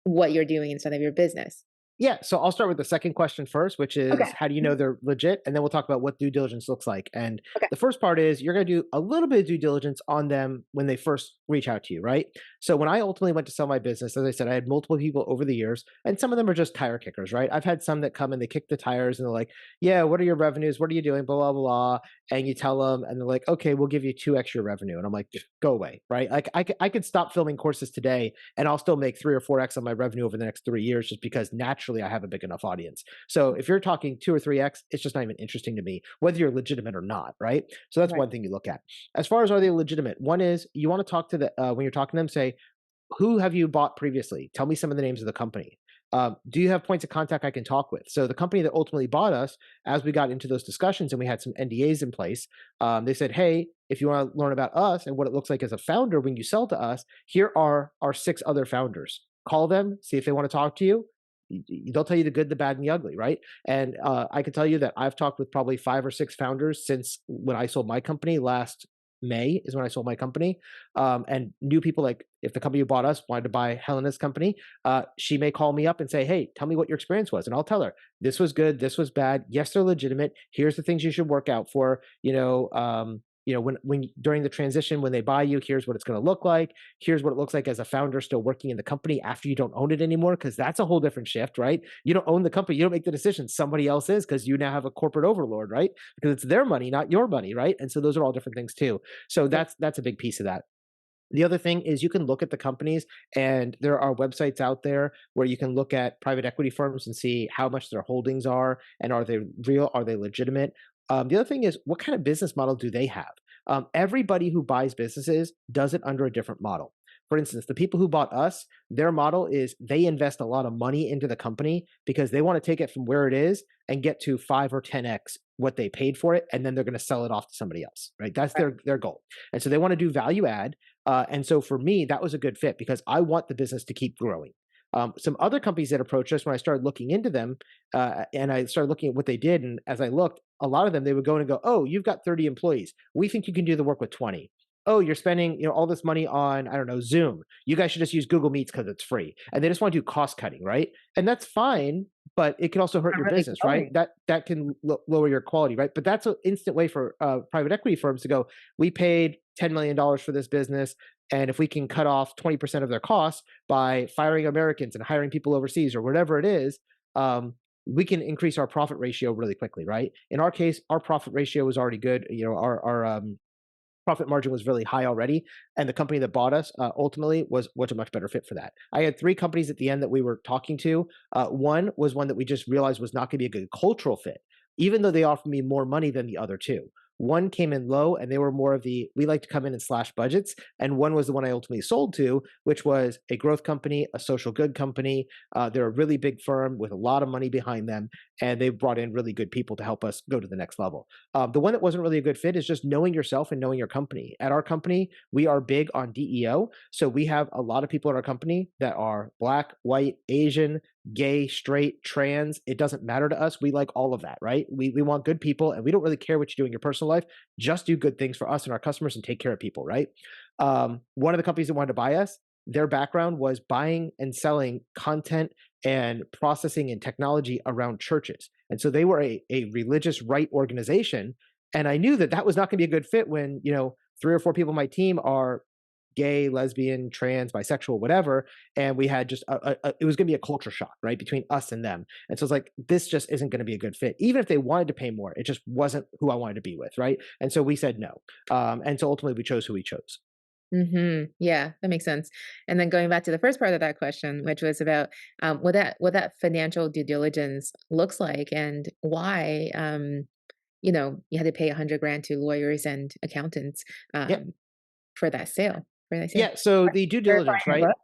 what you're doing inside of your business? Yeah, so I'll start with the second question first, which is Okay. how do you know Mhm. they're legit? And then we'll talk about what due diligence looks like. And Okay. the first part is you're going to do a little bit of due diligence on them when they first reach out to you, right? So when I ultimately went to sell my business, as I said, I had multiple people over the years, and some of them are just tire kickers, right? I've had some that come and they kick the tires and they're like, yeah, what are your revenues? What are you doing? Blah, blah, blah. And you tell them, and they're like, okay, we'll give you 2 extra revenue. And I'm like, go away, right? Like I could stop filming courses today and I'll still make 3 or 4x on my revenue over the next 3 years just because naturally I have a big enough audience. So if you're talking 2 or 3x, it's just not even interesting to me, whether you're legitimate or not, right? So that's Right. one thing you look at. As far as are they legitimate, one is you want to talk to the when you're talking to them, say, who have you bought previously? Tell me some of the names of the company. Do you have points of contact I can talk with? So the company that ultimately bought us, as we got into those discussions and we had some NDAs in place, they said, "Hey, if you want to learn about us and what it looks like as a founder when you sell to us, here are our 6 other founders. Call them, see if they want to talk to you. They'll tell you the good, the bad, and the ugly, right?" And I can tell you that I've talked with probably 5 or 6 founders since when I sold my company last May is when I sold my company. And new people, like if the company who bought us wanted to buy Helena's company, she may call me up and say, "Hey, tell me what your experience was," and I'll tell her this was good, this was bad. Yes, they're legitimate. Here's the things you should work out for. When during the transition when they buy you, here's what it's going to look like. Here's what it looks like as a founder still working in the company after you don't own it anymore, because that's a whole different shift, right? You don't own the company, you don't make the decisions. Somebody else is because you now have a corporate overlord, right? Because it's their money, not your money, right? And so those are all different things too. So Yeah. that's a big piece of that. The other thing is you can look at the companies, and there are websites out there where you can look at private equity firms and see how much their holdings are and are they real, are they legitimate. The other thing is what kind of business model do they have? Everybody who buys businesses does it under a different model. For instance, the people who bought us, their model is they invest a lot of money into the company because they want to take it from where it is and get to 5 or 10x what they paid for it, and then they're going to sell it off to somebody else, right? That's their goal. And so they want to do value add. And so for me, that was a good fit because I want the business to keep growing. Some other companies that approached us when I started looking into them, and I started looking at what they did, and as I looked, a lot of them they would go in and go, "Oh, you've got 30 employees. We think you can do the work with 20. Oh, you're spending all this money on, I don't know, Zoom. You guys should just use Google Meets because it's free." And they just want to do cost cutting, right? And that's fine, but it can also hurt Not your really business, right? growing. That can lower your quality, right? But that's an instant way for private equity firms to go, "We paid $10 million for this business, and if we can cut off 20% of their costs by firing Americans and hiring people overseas or whatever it is, we can increase our profit ratio really quickly," right? In our case, our profit ratio was already good. Our profit margin was really high already, and the company that bought us ultimately was a much better fit for that. I had 3 companies at the end that we were talking to. One was one that we just realized was not going to be a good cultural fit, even though they offered me more money than the other two. One came in low, and they were more of the we like to come in and slash budgets. And one was the one I ultimately sold to, which was a growth company, a social good company. They're a really big firm with a lot of money behind them, and they've brought in really good people to help us go to the next level. The one that wasn't really a good fit is just knowing yourself and knowing your company. At our company, we are big on DEO. So we have a lot of people in our company that are Black, white, Asian, gay, straight, trans. It doesn't matter to us. We like all of that, right? We want good people, and we don't really care what you do in your personal life. Just do good things for us and our customers and take care of people, right? One of the companies that wanted to buy us, their background was buying and selling content and processing and technology around churches. And so they were a religious right organization. And I knew that that was not going to be a good fit when, 3 or 4 people on my team are gay, lesbian, trans, bisexual, whatever. And we had just, it was going to be a culture shock, right, between us and them. And so it's like, this just isn't going to be a good fit. Even if they wanted to pay more, it just wasn't who I wanted to be with, right? And so we said no. And so ultimately we chose who we chose. Yeah, that makes sense. And then going back to the first part of that question, which was about what that financial due diligence looks like and why you had to pay 100 grand to lawyers and accountants Yeah. for that sale. For that sale. Yeah. So the due Verify diligence, your right?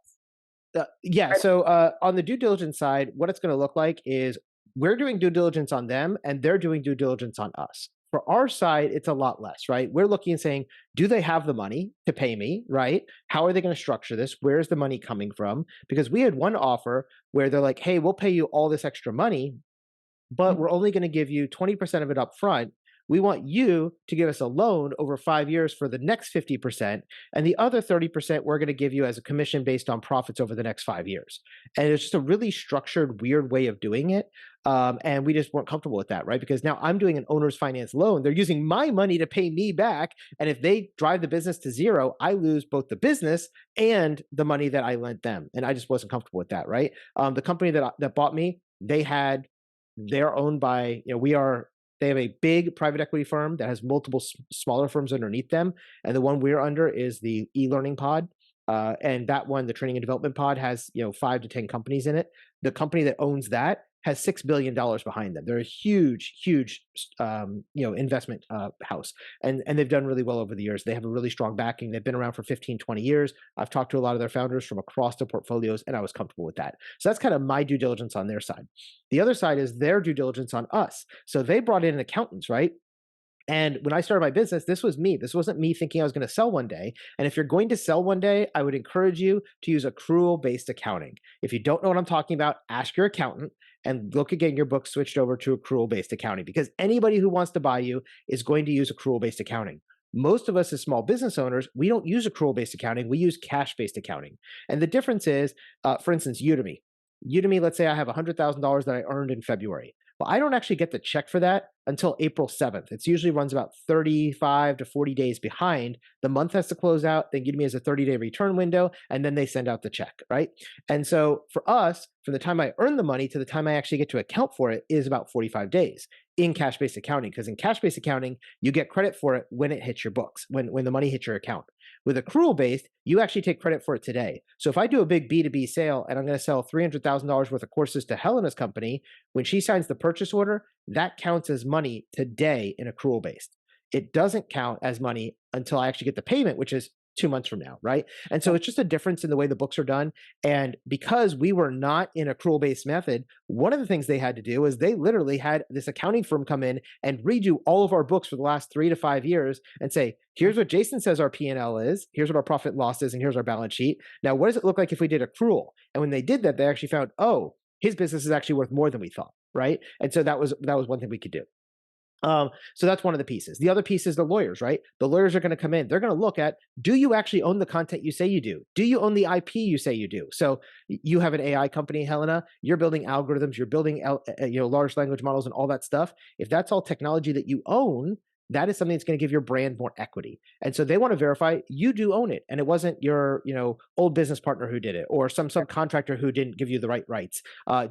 books. Yeah. Are- So on the due diligence side, what it's going to look like is we're doing due diligence on them and they're doing due diligence on us. For our side, it's a lot less, right? We're looking and saying, do they have the money to pay me, right? How are they going to structure this? Where's the money coming from? Because we had one offer where they're like, hey, we'll pay you all this extra money, but we're only going to give you 20% of it up front. We want you to give us a loan over 5 years for the next 50%. And the other 30% we're going to give you as a commission based on profits over the next 5 years. And it's just a really structured, weird way of doing it. And we just weren't comfortable with that, right? Because now I'm doing an owner's finance loan. They're using my money to pay me back. And if they drive the business to zero, I lose both the business and the money that I lent them. And I just wasn't comfortable with that, right? The company that bought me, they're owned by, they have a big private equity firm that has multiple smaller firms underneath them. And the one we're under is the e-learning pod. And that one, the training and development pod, has 5 to 10 companies in it. The company that owns that has $6 billion behind them. They're a huge, huge, investment house, and they've done really well over the years. They have a really strong backing. They've been around for 15, 20 years. I've talked to a lot of their founders from across their portfolios, and I was comfortable with that. So that's kind of my due diligence on their side. The other side is their due diligence on us. So they brought in accountants, right? And when I started my business, this was me. This wasn't me thinking I was going to sell one day. And if you're going to sell one day, I would encourage you to use accrual-based accounting. If you don't know what I'm talking about, ask your accountant and look at getting your book switched over to accrual-based accounting, because anybody who wants to buy you is going to use accrual-based accounting. Most of us as small business owners, we don't use accrual-based accounting. We use cash-based accounting. And the difference is, for instance, Udemy. Udemy, let's say I have $100,000 that I earned in February. Well, I don't actually get the check for that until April 7th. It usually runs about 35 to 40 days behind. The month has to close out. They give me as a 30-day return window, and then they send out the check, right? And so for us, from the time I earn the money to the time I actually get to account for it is about 45 days in cash-based accounting. Because in cash-based accounting, you get credit for it when it hits your books, when the money hits your account. With accrual-based, you actually take credit for it today. So if I do a big B2B sale and I'm going to sell $300,000 worth of courses to Helena's company, when she signs the purchase order, that counts as money today in accrual-based. It doesn't count as money until I actually get the payment, which is 2 months from now, right? And so Right. it's just a difference in the way the books are done. And because we were not in accrual based method, one of the things they had to do is they literally had this accounting firm come in and redo all of our books for the last 3 to 5 years and say, here's what Jason says our P&L is, here's what our profit and loss is, and here's our balance sheet. Now, what does it look like if we did accrual? And when they did that, they actually found, oh, his business is actually worth more than we thought, right? And so that was one thing we could do. So that's one of the pieces. The other piece is the lawyers, right? The lawyers are going to come in. They're going to look at, do you actually own the content you say you do? Do you own the IP you say you do? So you have an AI company, Helena. You're building algorithms. You're building large language models and all that stuff. If that's all technology that you own, that is something that's going to give your brand more equity. And so they want to verify you do own it, and it wasn't your old business partner who did it, or some subcontractor who didn't give you the right rights.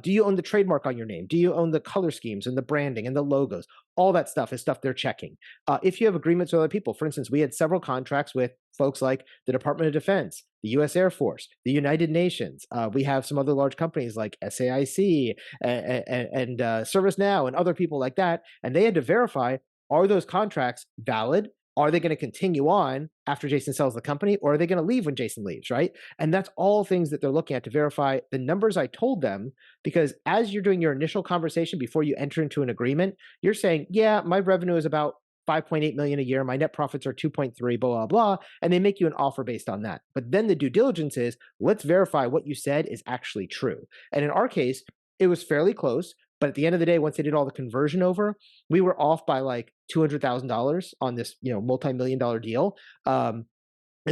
Do you own the trademark on your name? Do you own the color schemes and the branding and the logos? All that stuff is stuff they're checking. If you have agreements with other people, for instance, we had several contracts with folks like the Department of Defense, the U.S. Air Force, the United Nations. We have some other large companies like SAIC and ServiceNow and other people like that, and they had to verify, are those contracts valid? Are they going to continue on after Jason sells the company, or are they going to leave when Jason leaves, right? And that's all things that they're looking at to verify the numbers I told them, because as you're doing your initial conversation before you enter into an agreement, you're saying, yeah, my revenue is about 5.8 million a year, my net profits are 2.3, blah, blah, blah, and they make you an offer based on that. But then the due diligence is, let's verify what you said is actually true. And in our case, it was fairly close. But at the end of the day, once they did all the conversion over, we were off by like $200,000 on this, multi-million dollar deal. And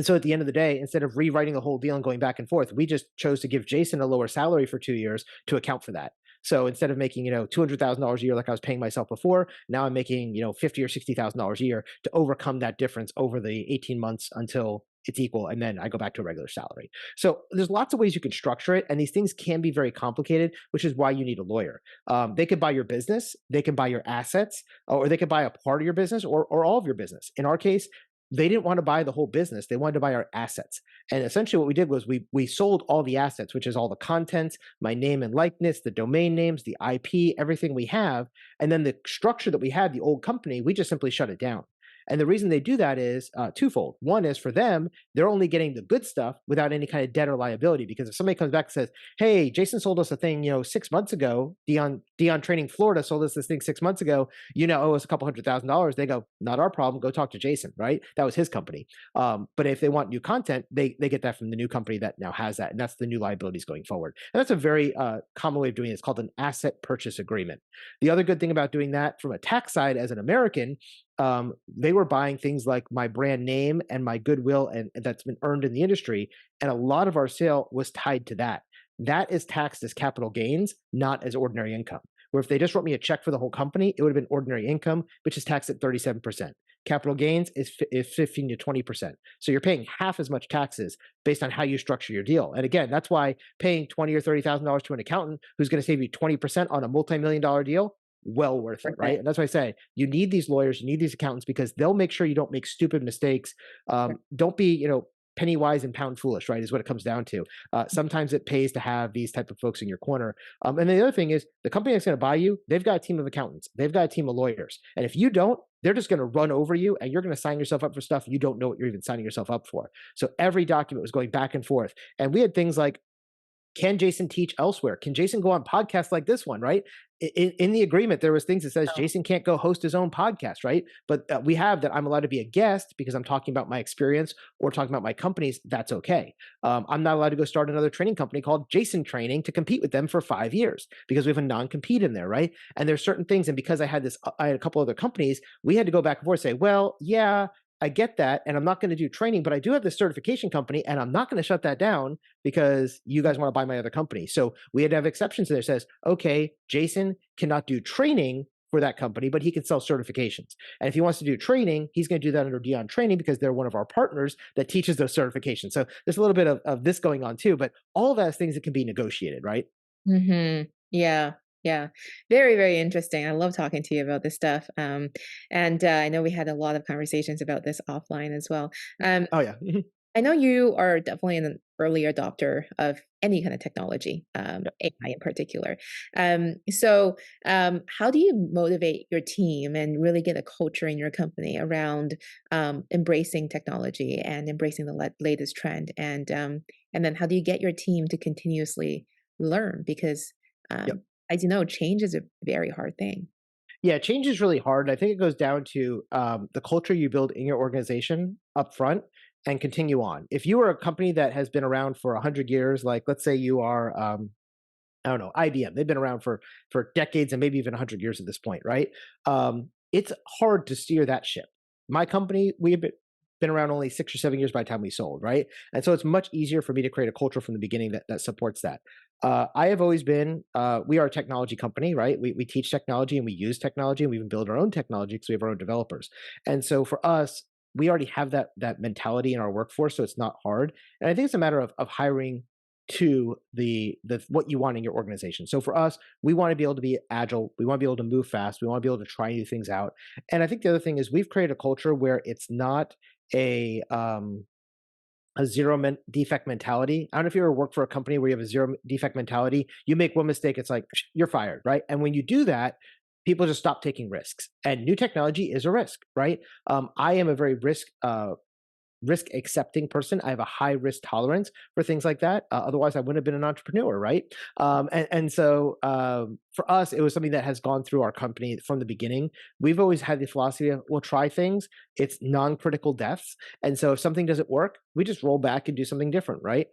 so at the end of the day, instead of rewriting the whole deal and going back and forth, we just chose to give Jason a lower salary for 2 years to account for that. So instead of making, $200,000 a year like I was paying myself before, now I'm making, $50,000 or $60,000 a year to overcome that difference over the 18 months until it's equal, and then I go back to a regular salary. So there's lots of ways you can structure it, and these things can be very complicated, which is why you need a lawyer. They could buy your business, they can buy your assets, or they could buy a part of your business or all of your business. In our case, they didn't want to buy the whole business. They wanted to buy our assets. And essentially what we did was we sold all the assets, which is all the content, my name and likeness, the domain names, the IP, everything we have. And then the structure that we had, the old company, we just simply shut it down. And the reason they do that is twofold. One is, for them, they're only getting the good stuff without any kind of debt or liability. Because if somebody comes back and says, "Hey, Jason sold us a thing, 6 months ago. Dion Training Florida sold us this thing 6 months ago. Owe us a couple $100,000." They go, "Not our problem. Go talk to Jason." Right? That was his company. But if they want new content, they get that from the new company that now has that, and that's the new liabilities going forward. And that's a very common way of doing it. It's called an asset purchase agreement. The other good thing about doing that from a tax side, as an American, they were buying things like my brand name and my goodwill, and that's been earned in the industry. And a lot of our sale was tied to that. That is taxed as capital gains, not as ordinary income. Where if they just wrote me a check for the whole company, it would have been ordinary income, which is taxed at 37%. Capital gains is 15 to 20%. So you're paying half as much taxes based on how you structure your deal. And again, that's why paying $20,000 or $30,000 to an accountant who's going to save you 20% on a multi-million dollar deal, well worth it, right? Right. And that's why I say you need these lawyers, you need these accountants, because they'll make sure you don't make stupid mistakes. Don't be, penny wise and pound foolish, right? Is what it comes down to. Sometimes it pays to have these type of folks in your corner. And the other thing is, the company that's going to buy you, they've got a team of accountants, they've got a team of lawyers, and if you don't, they're just going to run over you, and you're going to sign yourself up for stuff you don't know what you're even signing yourself up for. So every document was going back and forth, and we had things like, can Jason teach elsewhere? Can Jason go on podcasts like this one, right? In the agreement, there was things that says Oh. Jason can't go host his own podcast, right? But we have that I'm allowed to be a guest because I'm talking about my experience or talking about my companies. That's okay. I'm not allowed to go start another training company called Jason Training to compete with them for 5 years because we have a non-compete in there, right? And there's certain things, and because I had a couple other companies, we had to go back and forth and say, well, yeah, I get that, and I'm not going to do training, but I do have this certification company, and I'm not going to shut that down because you guys want to buy my other company. So we had to have exceptions there that says, okay, Jason cannot do training for that company, but he can sell certifications. And if he wants to do training, he's going to do that under Dion Training because they're one of our partners that teaches those certifications. So there's a little bit of this going on too, but all of that is things that can be negotiated, right? Yeah. Yeah. Very, very interesting. I love talking to you about this stuff. And I know we had a lot of conversations about this offline as well. Um, Oh yeah. I know you are definitely an early adopter of any kind of technology, Yep. AI in particular. How do you motivate your team and really get a culture in your company around embracing technology and embracing the latest trend? And then how do you get your team to continuously learn? Because Yep. as you know, change is a very hard thing. Yeah, change is really hard. I think it goes down to the culture you build in your organization up front and continue on. If you are a company that has been around for 100 years, like let's say you are, I don't know, IBM. They've been around for decades and maybe even 100 years at this point, right? It's hard to steer that ship. My company, we have been around only 6 or 7 years by the time we sold, right? And so it's much easier for me to create a culture from the beginning that supports that. I have always been, we are a technology company, right? We teach technology and we use technology and we even build our own technology because we have our own developers. And so for us, we already have that mentality in our workforce, so it's not hard. And I think it's a matter of hiring to the what you want in your organization. So for us, we want to be able to be agile. We want to be able to move fast. We want to be able to try new things out. And I think the other thing is we've created a culture where it's not a um, a defect mentality. I don't know if you ever work for a company where you have a zero defect mentality. You make one mistake, it's like you're fired, right? And when you do that, people just stop taking risks. And new technology is a risk, right? I am a very risk accepting person. I have a high risk tolerance for things like that. Otherwise, I wouldn't have been an entrepreneur, right? And so for us, it was something that has gone through our company from the beginning. We've always had the philosophy of we'll try things. It's non-critical deaths, and so if something doesn't work, we just roll back and do something different, right?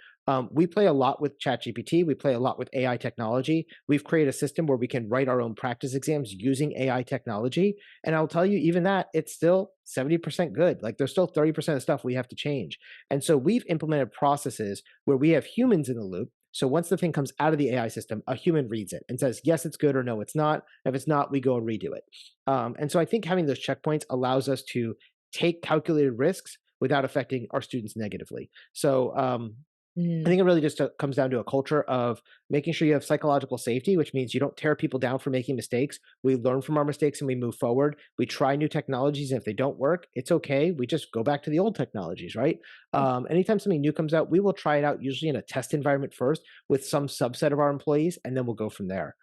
We play a lot with ChatGPT. We play a lot with AI technology. We've created a system where we can write our own practice exams using AI technology. And I'll tell you, even that, it's still 70% good. Like there's still 30% of stuff we have to change. And so we've implemented processes where we have humans in the loop. So once the thing comes out of the AI system, a human reads it and says, yes, it's good or no, it's not. If it's not, we go and redo it. And so I think having those checkpoints allows us to take calculated risks without affecting our students negatively. So I think it really just comes down to a culture of making sure you have psychological safety, which means you don't tear people down for making mistakes. We learn from our mistakes and we move forward. We try new technologies, and if they don't work, it's okay. We just go back to the old technologies, right? Anytime something new comes out, we will try it out usually in a test environment first with some subset of our employees, and then we'll go from there.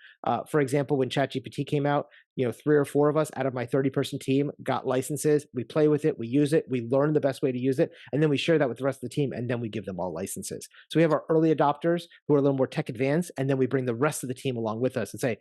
For example, when ChatGPT came out, 3 or 4 of us out of my 30-person team got licenses. We play with it, we use it, we learn the best way to use it, and then we share that with the rest of the team, and then we give them all licenses. So we have our early adopters who are a little more tech advanced, and then we bring the rest of the team along with us and say,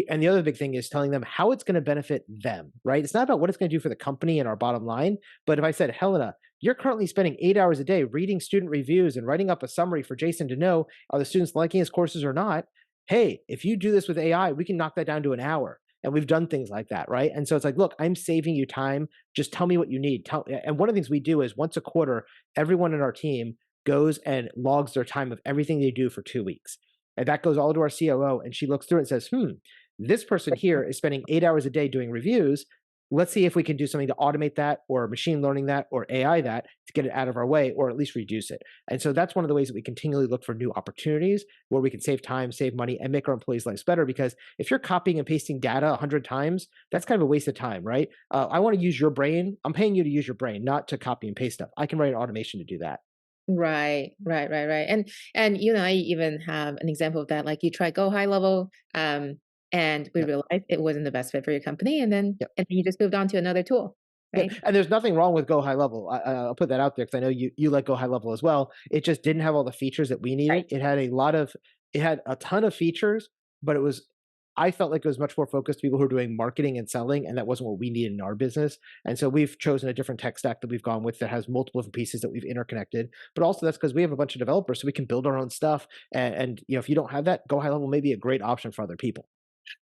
and the other big thing is telling them how it's going to benefit them, right? It's not about what it's going to do for the company and our bottom line. But if I said, Helena, you're currently spending 8 hours a day reading student reviews and writing up a summary for Jason to know are the students liking his courses or not? Hey, if you do this with AI, we can knock that down to an hour. And we've done things like that, right? And so it's like, look, I'm saving you time. Just tell me what you need. And one of the things we do is once a quarter, everyone in our team goes and logs their time of everything they do for 2 weeks. And that goes all to our COO, and she looks through it and says, this person here is spending 8 hours a day doing reviews. Let's see if we can do something to automate that or machine learning that or AI that to get it out of our way or at least reduce it. And so that's one of the ways that we continually look for new opportunities where we can save time, save money, and make our employees' lives better. Because if you're copying and pasting data 100 times, that's kind of a waste of time, right? I want to use your brain. I'm paying you to use your brain, not to copy and paste stuff. I can write an automation to do that. Right. And you and I even have an example of that. Like you try go high level, and we Yep. realized it wasn't the best fit for your company, and then Yep. you just moved on to another tool, Yeah, right? and there's nothing wrong with Go High Level. I'll put that out there because I know you like Go High Level as well. It just didn't have all the features that we needed. Right. It had a ton of features, but I felt like it was much more focused to people who are doing marketing and selling, and that wasn't what we needed in our business. And so we've chosen a different tech stack that we've gone with that has multiple different pieces that we've interconnected. But also that's because we have a bunch of developers, so we can build our own stuff. And if you don't have that, Go High Level may be a great option for other people.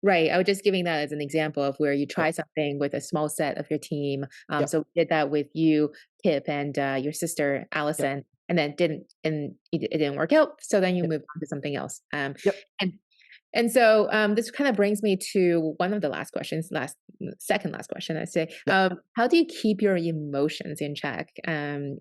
Right. I was just giving that as an example of where you Yep. try something with a small set of your team. Yep. So we did that with you, Kip, and your sister Yep. Allison, and then it didn't work out. So then you Yep. moved on to something else. Yep. And this kind of brings me to one of the last questions, second last question, I say. Yep. How do you keep your emotions in check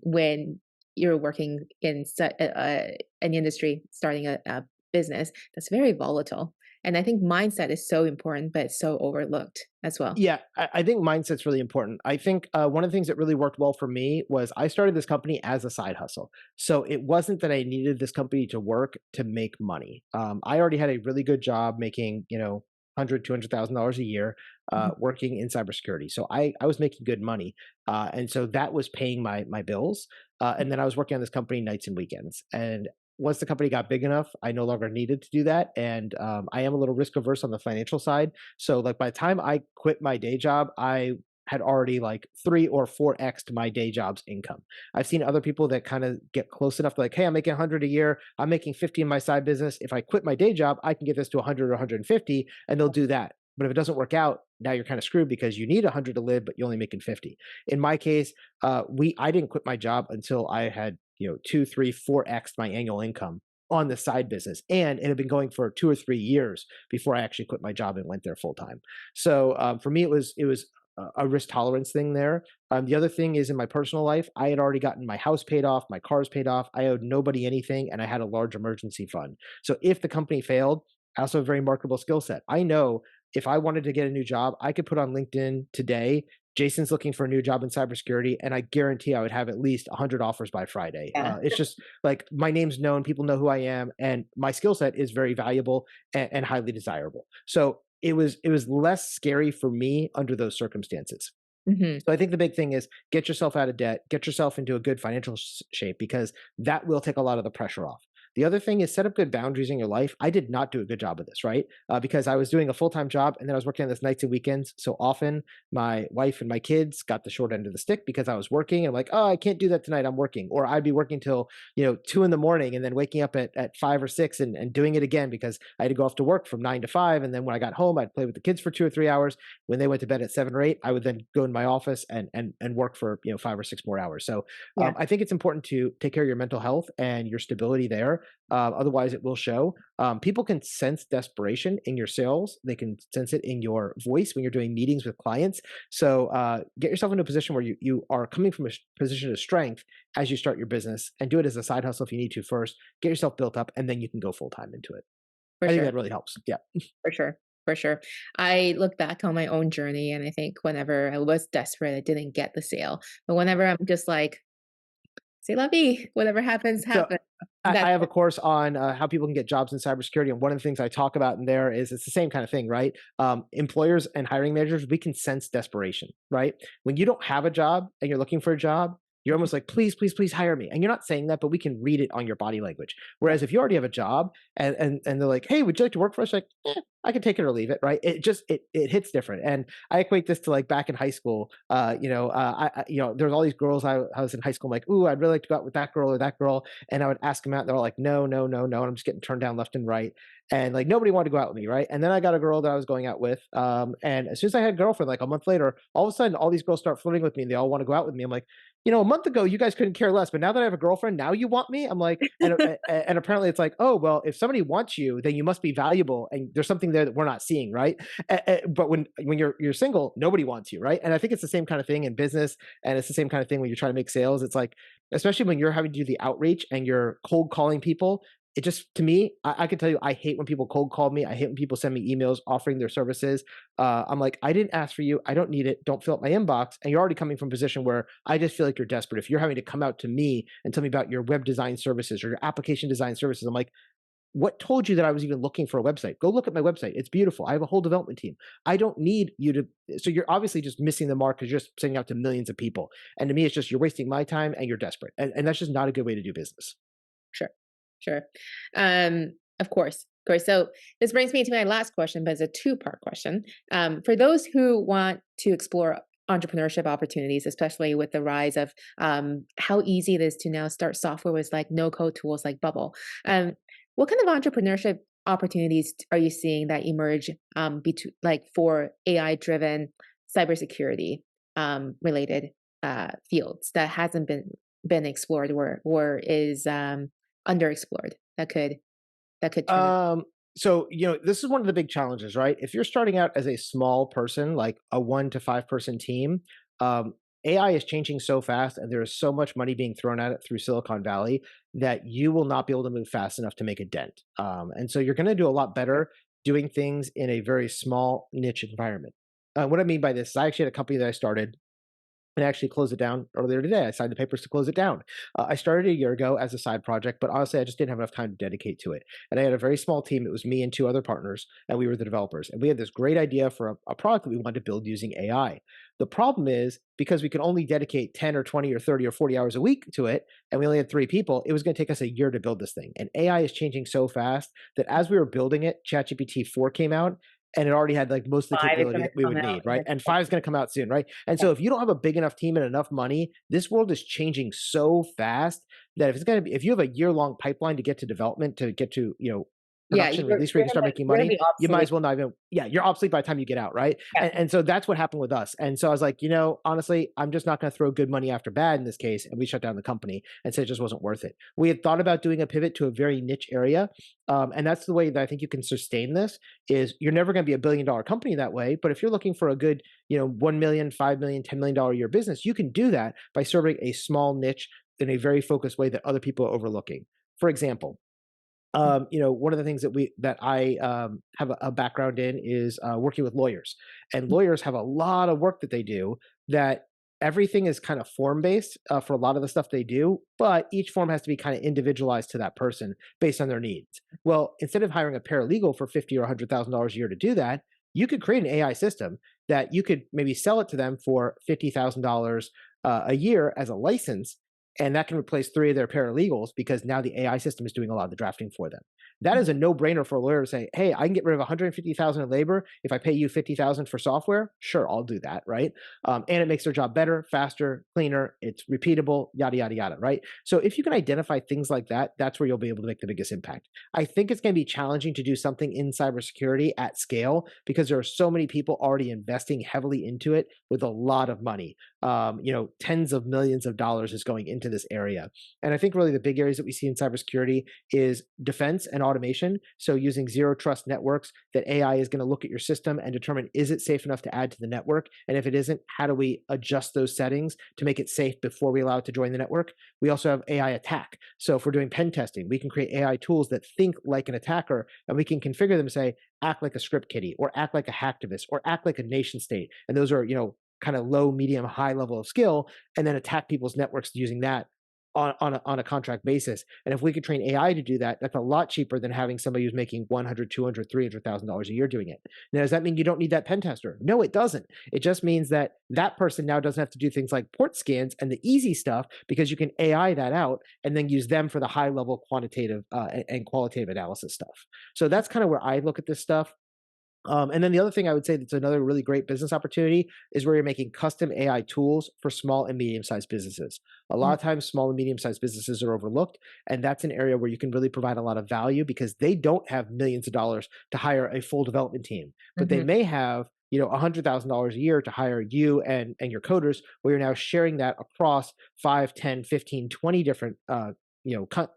when you're working in an industry, starting a business that's very volatile? And I think mindset is so important, but so overlooked as well. Yeah, I think mindset's really important. I think one of the things that really worked well for me was I started this company as a side hustle. So it wasn't that I needed this company to work to make money. I already had a really good job making, $100,000, $200,000 a year, Mhm. working in cybersecurity. So I was making good money, and so that was paying my bills. And then I was working on this company nights and weekends. And once the company got big enough, I no longer needed to do that. And I am a little risk averse on the financial side. So like by the time I quit my day job, I had already like 3 or 4x to my day job's income. I've seen other people that kind of get close enough to like, hey, I'm making 100 a year. I'm making 50 in my side business. If I quit my day job, I can get this to 100 or 150, and they'll do that. But if it doesn't work out, now you're kind of screwed because you need 100 to live, but you're only making 50. In my case, I didn't quit my job until I had 2, 3, 4x my annual income on the side business, and it had been going for 2 or 3 years before I actually quit my job and went there full time. So for me, it was a risk tolerance thing there. The other thing is in my personal life, I had already gotten my house paid off, my cars paid off. I owed nobody anything, and I had a large emergency fund. So if the company failed, I also have a very marketable skill set. I know if I wanted to get a new job, I could put on LinkedIn today, Jason's looking for a new job in cybersecurity, and I guarantee I would have at least 100 offers by Friday. Yeah. It's just like my name's known, people know who I am, and my skill set is very valuable and highly desirable. So it was less scary for me under those circumstances. Hmm. So I think the big thing is get yourself out of debt, get yourself into a good financial shape because that will take a lot of the pressure off. The other thing is set up good boundaries in your life. I did not do a good job of this, right? Because I was doing a full time job and then I was working on this nights and weekends. So often my wife and my kids got the short end of the stick because I was working. I'm like, oh, I can't do that tonight. I'm working. Or I'd be working till 2 in the morning and then waking up at 5 or 6 and doing it again because I had to go off to work from 9 to 5. And then when I got home, I'd play with the kids for 2 or 3 hours. When they went to bed at 7 or 8, I would then go in my office and work for 5 or 6 more hours. So Yeah. I think it's important to take care of your mental health and your stability there. Otherwise, it will show. People can sense desperation in your sales. They can sense it in your voice when you're doing meetings with clients. So get yourself into a position where you are coming from a position of strength as you start your business, and do it as a side hustle if you need to first. Get yourself built up, and then you can go full time into it. For I think sure. that really helps. Yeah. For sure. For sure. I look back on my own journey and I think whenever I was desperate, I didn't get the sale. But whenever I'm just like, c'est la vie, whatever happens, So happens. I That's have a it. course on how people can get jobs in cybersecurity, and one of the things I talk about in there is it's the same kind of thing, right? Employers and hiring managers, we can sense desperation, right? When you don't have a job and you're looking for a job, you're almost like, please, please, please hire me. And you're not saying that, but we can read it on your body language. Yeah. Whereas if you already have a job and they're like, hey, would you like to work for us? Like, I can take it or leave it, right? It hits different. And I equate this to like back in high school. There's all these girls I was in high school. I'm like, ooh, I'd really like to go out with that girl or that girl, and I would ask them out. And they're all like, no, no, no, no. And I'm just getting turned down left and right. And like nobody wanted to go out with me, right? And then I got a girl that I was going out with. And as soon as I had a girlfriend, like a month later, all of a sudden all these girls start flirting with me and they all want to go out with me. I'm like, a month ago you guys couldn't care less, but now that I have a girlfriend, now you want me? I'm like, and apparently it's like, oh well, if somebody wants you, then you must be valuable, and there's something there that we're not seeing, right? But when you're single, nobody wants you, right? And I think it's the same kind of thing in business, and it's the same kind of thing when you're trying to make sales. It's like, especially when you're having to do the outreach and you're cold calling people. It just, to me, I can tell you, I hate when people cold call me. I hate when people send me emails offering their services. I'm like, I didn't ask for you. I don't need it. Don't fill up my inbox. And you're already coming from a position where I just feel like you're desperate. If you're having to come out to me and tell me about your web design services or your application design services, I'm like, what told you that I was even looking for a website? Go look at my website. It's beautiful. I have a whole development team. I don't need you to. So you're obviously just missing the mark because you're just sending out to millions of people. And to me, it's just you're wasting my time and you're desperate. And that's just not a good way to do business. Sure. Sure. Of course. Of course. So this brings me to my last question, but it's a two-part question. For those who want to explore entrepreneurship opportunities, especially with the rise of how easy it is to now start software with like no-code tools like Bubble. Um, what kind of entrepreneurship opportunities are you seeing that emerge like for AI-driven cybersecurity related fields that hasn't been explored or is underexplored that could turn up. Um, so this is one of the big challenges, right? If you're starting out as a small person, like a 1 to 5 person team, um, AI is changing so fast, and there is so much money being thrown at it through Silicon Valley that you will not be able to move fast enough to make a dent. And so you're going to do a lot better doing things in a very small niche environment. What I mean by this is I actually had a company that I started and actually closed it down earlier today. I signed the papers to close it down. I started a year ago as a side project, but honestly, I just didn't have enough time to dedicate to it. And I had a very small team. It was me and two other partners, and we were the developers. And we had this great idea for a product that we wanted to build using AI. The problem is because we could only dedicate 10 or 20 or 30 or 40 hours a week to it, and we only had three people, it was going to take us a year to build this thing. And AI is changing so fast that as we were building it, ChatGPT 4 came out and it already had like most of the Five is capability going to that we come would out need, in right? the And next 5 is going to come out soon, right? And yeah. so if you don't have a big enough team and enough money, this world is changing so fast that if you have a year-long pipeline to get to development, to get to, Yeah, production release where you can start making you're gonna money, be you might obsolete. as well not even, yeah, you're obsolete by the time you get out, right? Yeah. And so that's what happened with us. And so I was like, honestly, I'm just not going to throw good money after bad in this case. And we shut down the company and said it just wasn't worth it. We had thought about doing a pivot to a very niche area. And that's the way that I think you can sustain this is you're never going to be $1 billion company that way. But if you're looking for a good, 1 million, 5 million, $10 million a year business, you can do that by serving a small niche in a very focused way that other people are overlooking. For example, one of the things that I have a background in is working with lawyers, and lawyers have a lot of work that they do that everything is kind of form based for a lot of the stuff they do, but each form has to be kind of individualized to that person based on their needs. Well, instead of hiring a paralegal for $50 or $100,000 a year to do that, you could create an AI system that you could maybe sell it to them for $50,000 a year as a license, and that can replace three of their paralegals because now the AI system is doing a lot of the drafting for them. That is a no-brainer for a lawyer to say, "Hey, I can get rid of 150,000 in labor if I pay you 50,000 for software. Sure, I'll do that, right?" And it makes their job better, faster, cleaner. It's repeatable, yada yada yada, right? So if you can identify things like that, that's where you'll be able to make the biggest impact. I think it's going to be challenging to do something in cybersecurity at scale because there are so many people already investing heavily into it with a lot of money. Tens of millions of dollars is going into this area. And I think really the big areas that we see in cybersecurity is defense and automation. So using zero trust networks that AI is going to look at your system and determine, is it safe enough to add to the network? And if it isn't, how do we adjust those settings to make it safe before we allow it to join the network? We also have AI attack. So if we're doing pen testing, we can create AI tools that think like an attacker, and we can configure them to say, act like a script kiddie, or act like a hacktivist, or act like a nation state. And those are, kind of low, medium, high level of skill, and then attack people's networks using that on a contract basis. And if we could train AI to do that, that's a lot cheaper than having somebody who's making 100, 200, $300,000 a year doing it. Now, does that mean you don't need that pen tester? No, it doesn't. It just means that that person now doesn't have to do things like port scans and the easy stuff because you can AI that out and then use them for the high level quantitative and qualitative analysis stuff. So that's kind of where I look at this stuff. And then the other thing I would say that's another really great business opportunity is where you're making custom AI tools for small and medium-sized businesses. A lot of times, small and medium-sized businesses are overlooked, and that's an area where you can really provide a lot of value because they don't have millions of dollars to hire a full development team, but they Mm-hmm. may have $100,000 a year to hire you and your coders, where you're now sharing that across 5, 10, 15, 20 different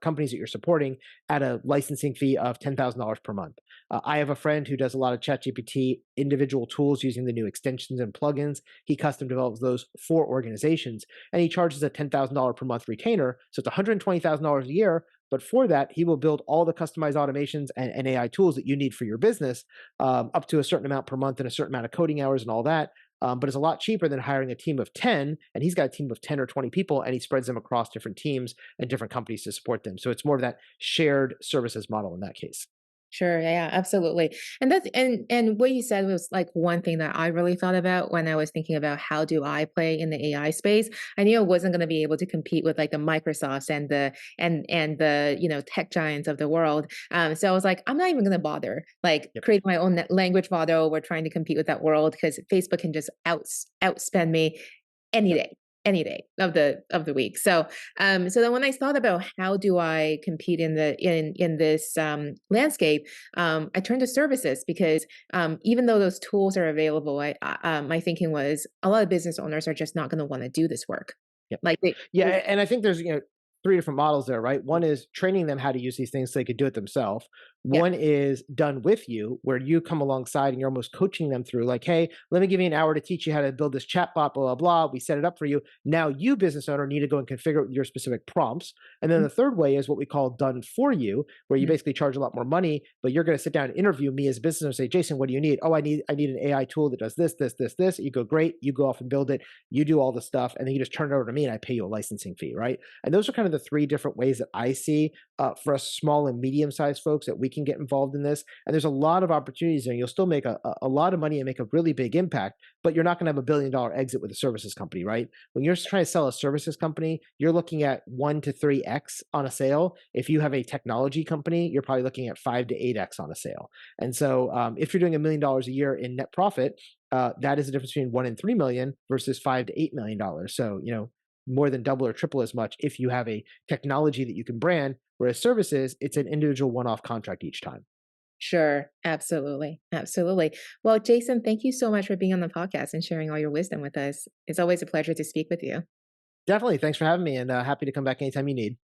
companies that you're supporting at a licensing fee of $10,000 per month. I have a friend who does a lot of ChatGPT individual tools using the new extensions and plugins. He custom develops those for organizations, and he charges a $10,000 per month retainer. So it's $120,000 a year. But for that, he will build all the customized automations and AI tools that you need for your business, up to a certain amount per month and a certain amount of coding hours and all that. But it's a lot cheaper than hiring a team of 10. And he's got a team of 10 or 20 people, and he spreads them across different teams and different companies to support them. So it's more of that shared services model in that case. Sure, yeah, absolutely. And that's and what you said was like one thing that I really thought about when I was thinking about how do I play in the AI space. I knew I wasn't going to be able to compete with like the Microsofts and the tech giants of the world. So I was like, I'm not even going to bother like Yep. create my own language model. We're trying to compete with that world because Facebook can just outspend me any Yep. day any day of the week. So then when I thought about how do I compete in this landscape, I turned to services because even though those tools are available, my thinking was a lot of business owners are just not going to want to do this work. Yep. Like Yeah, and I think there's three different models there, right? One is training them how to use these things so they could do it themselves. Yeah. One is done with you, where you come alongside and you're almost coaching them through, like, hey, let me give you an hour to teach you how to build this chatbot, blah, blah, blah. We set it up for you. Now you, business owner, need to go and configure it with your specific prompts. And then the third way is what we call done for you, where you Mhm. basically charge a lot more money, but you're going to sit down and interview me as a business owner and say, Jason, what do you need? Oh, I need an AI tool that does this, this, this, this. You go, great. You go off and build it. You do all the stuff, and then you just turn it over to me and I pay you a licensing fee, right? And those are kind of the three different ways that I see for us small and medium sized folks that we can get involved in this. And there's a lot of opportunities there. You'll still make a lot of money and make a really big impact, but you're not going to have $1 billion exit with a services company, right? When you're trying to sell a services company, you're looking at 1 to 3x on a sale. If you have a technology company, you're probably looking at 5 to 8x on a sale. And so if you're doing $1 million a year in net profit, that is the difference between 1 and 3 million versus $5 to $8 million. So, more than double or triple as much if you have a technology that you can brand. Whereas services, it's an individual one-off contract each time. Sure. Absolutely. Absolutely. Well, Jason, thank you so much for being on the podcast and sharing all your wisdom with us. It's always a pleasure to speak with you. Definitely. Thanks for having me, and happy to come back anytime you need.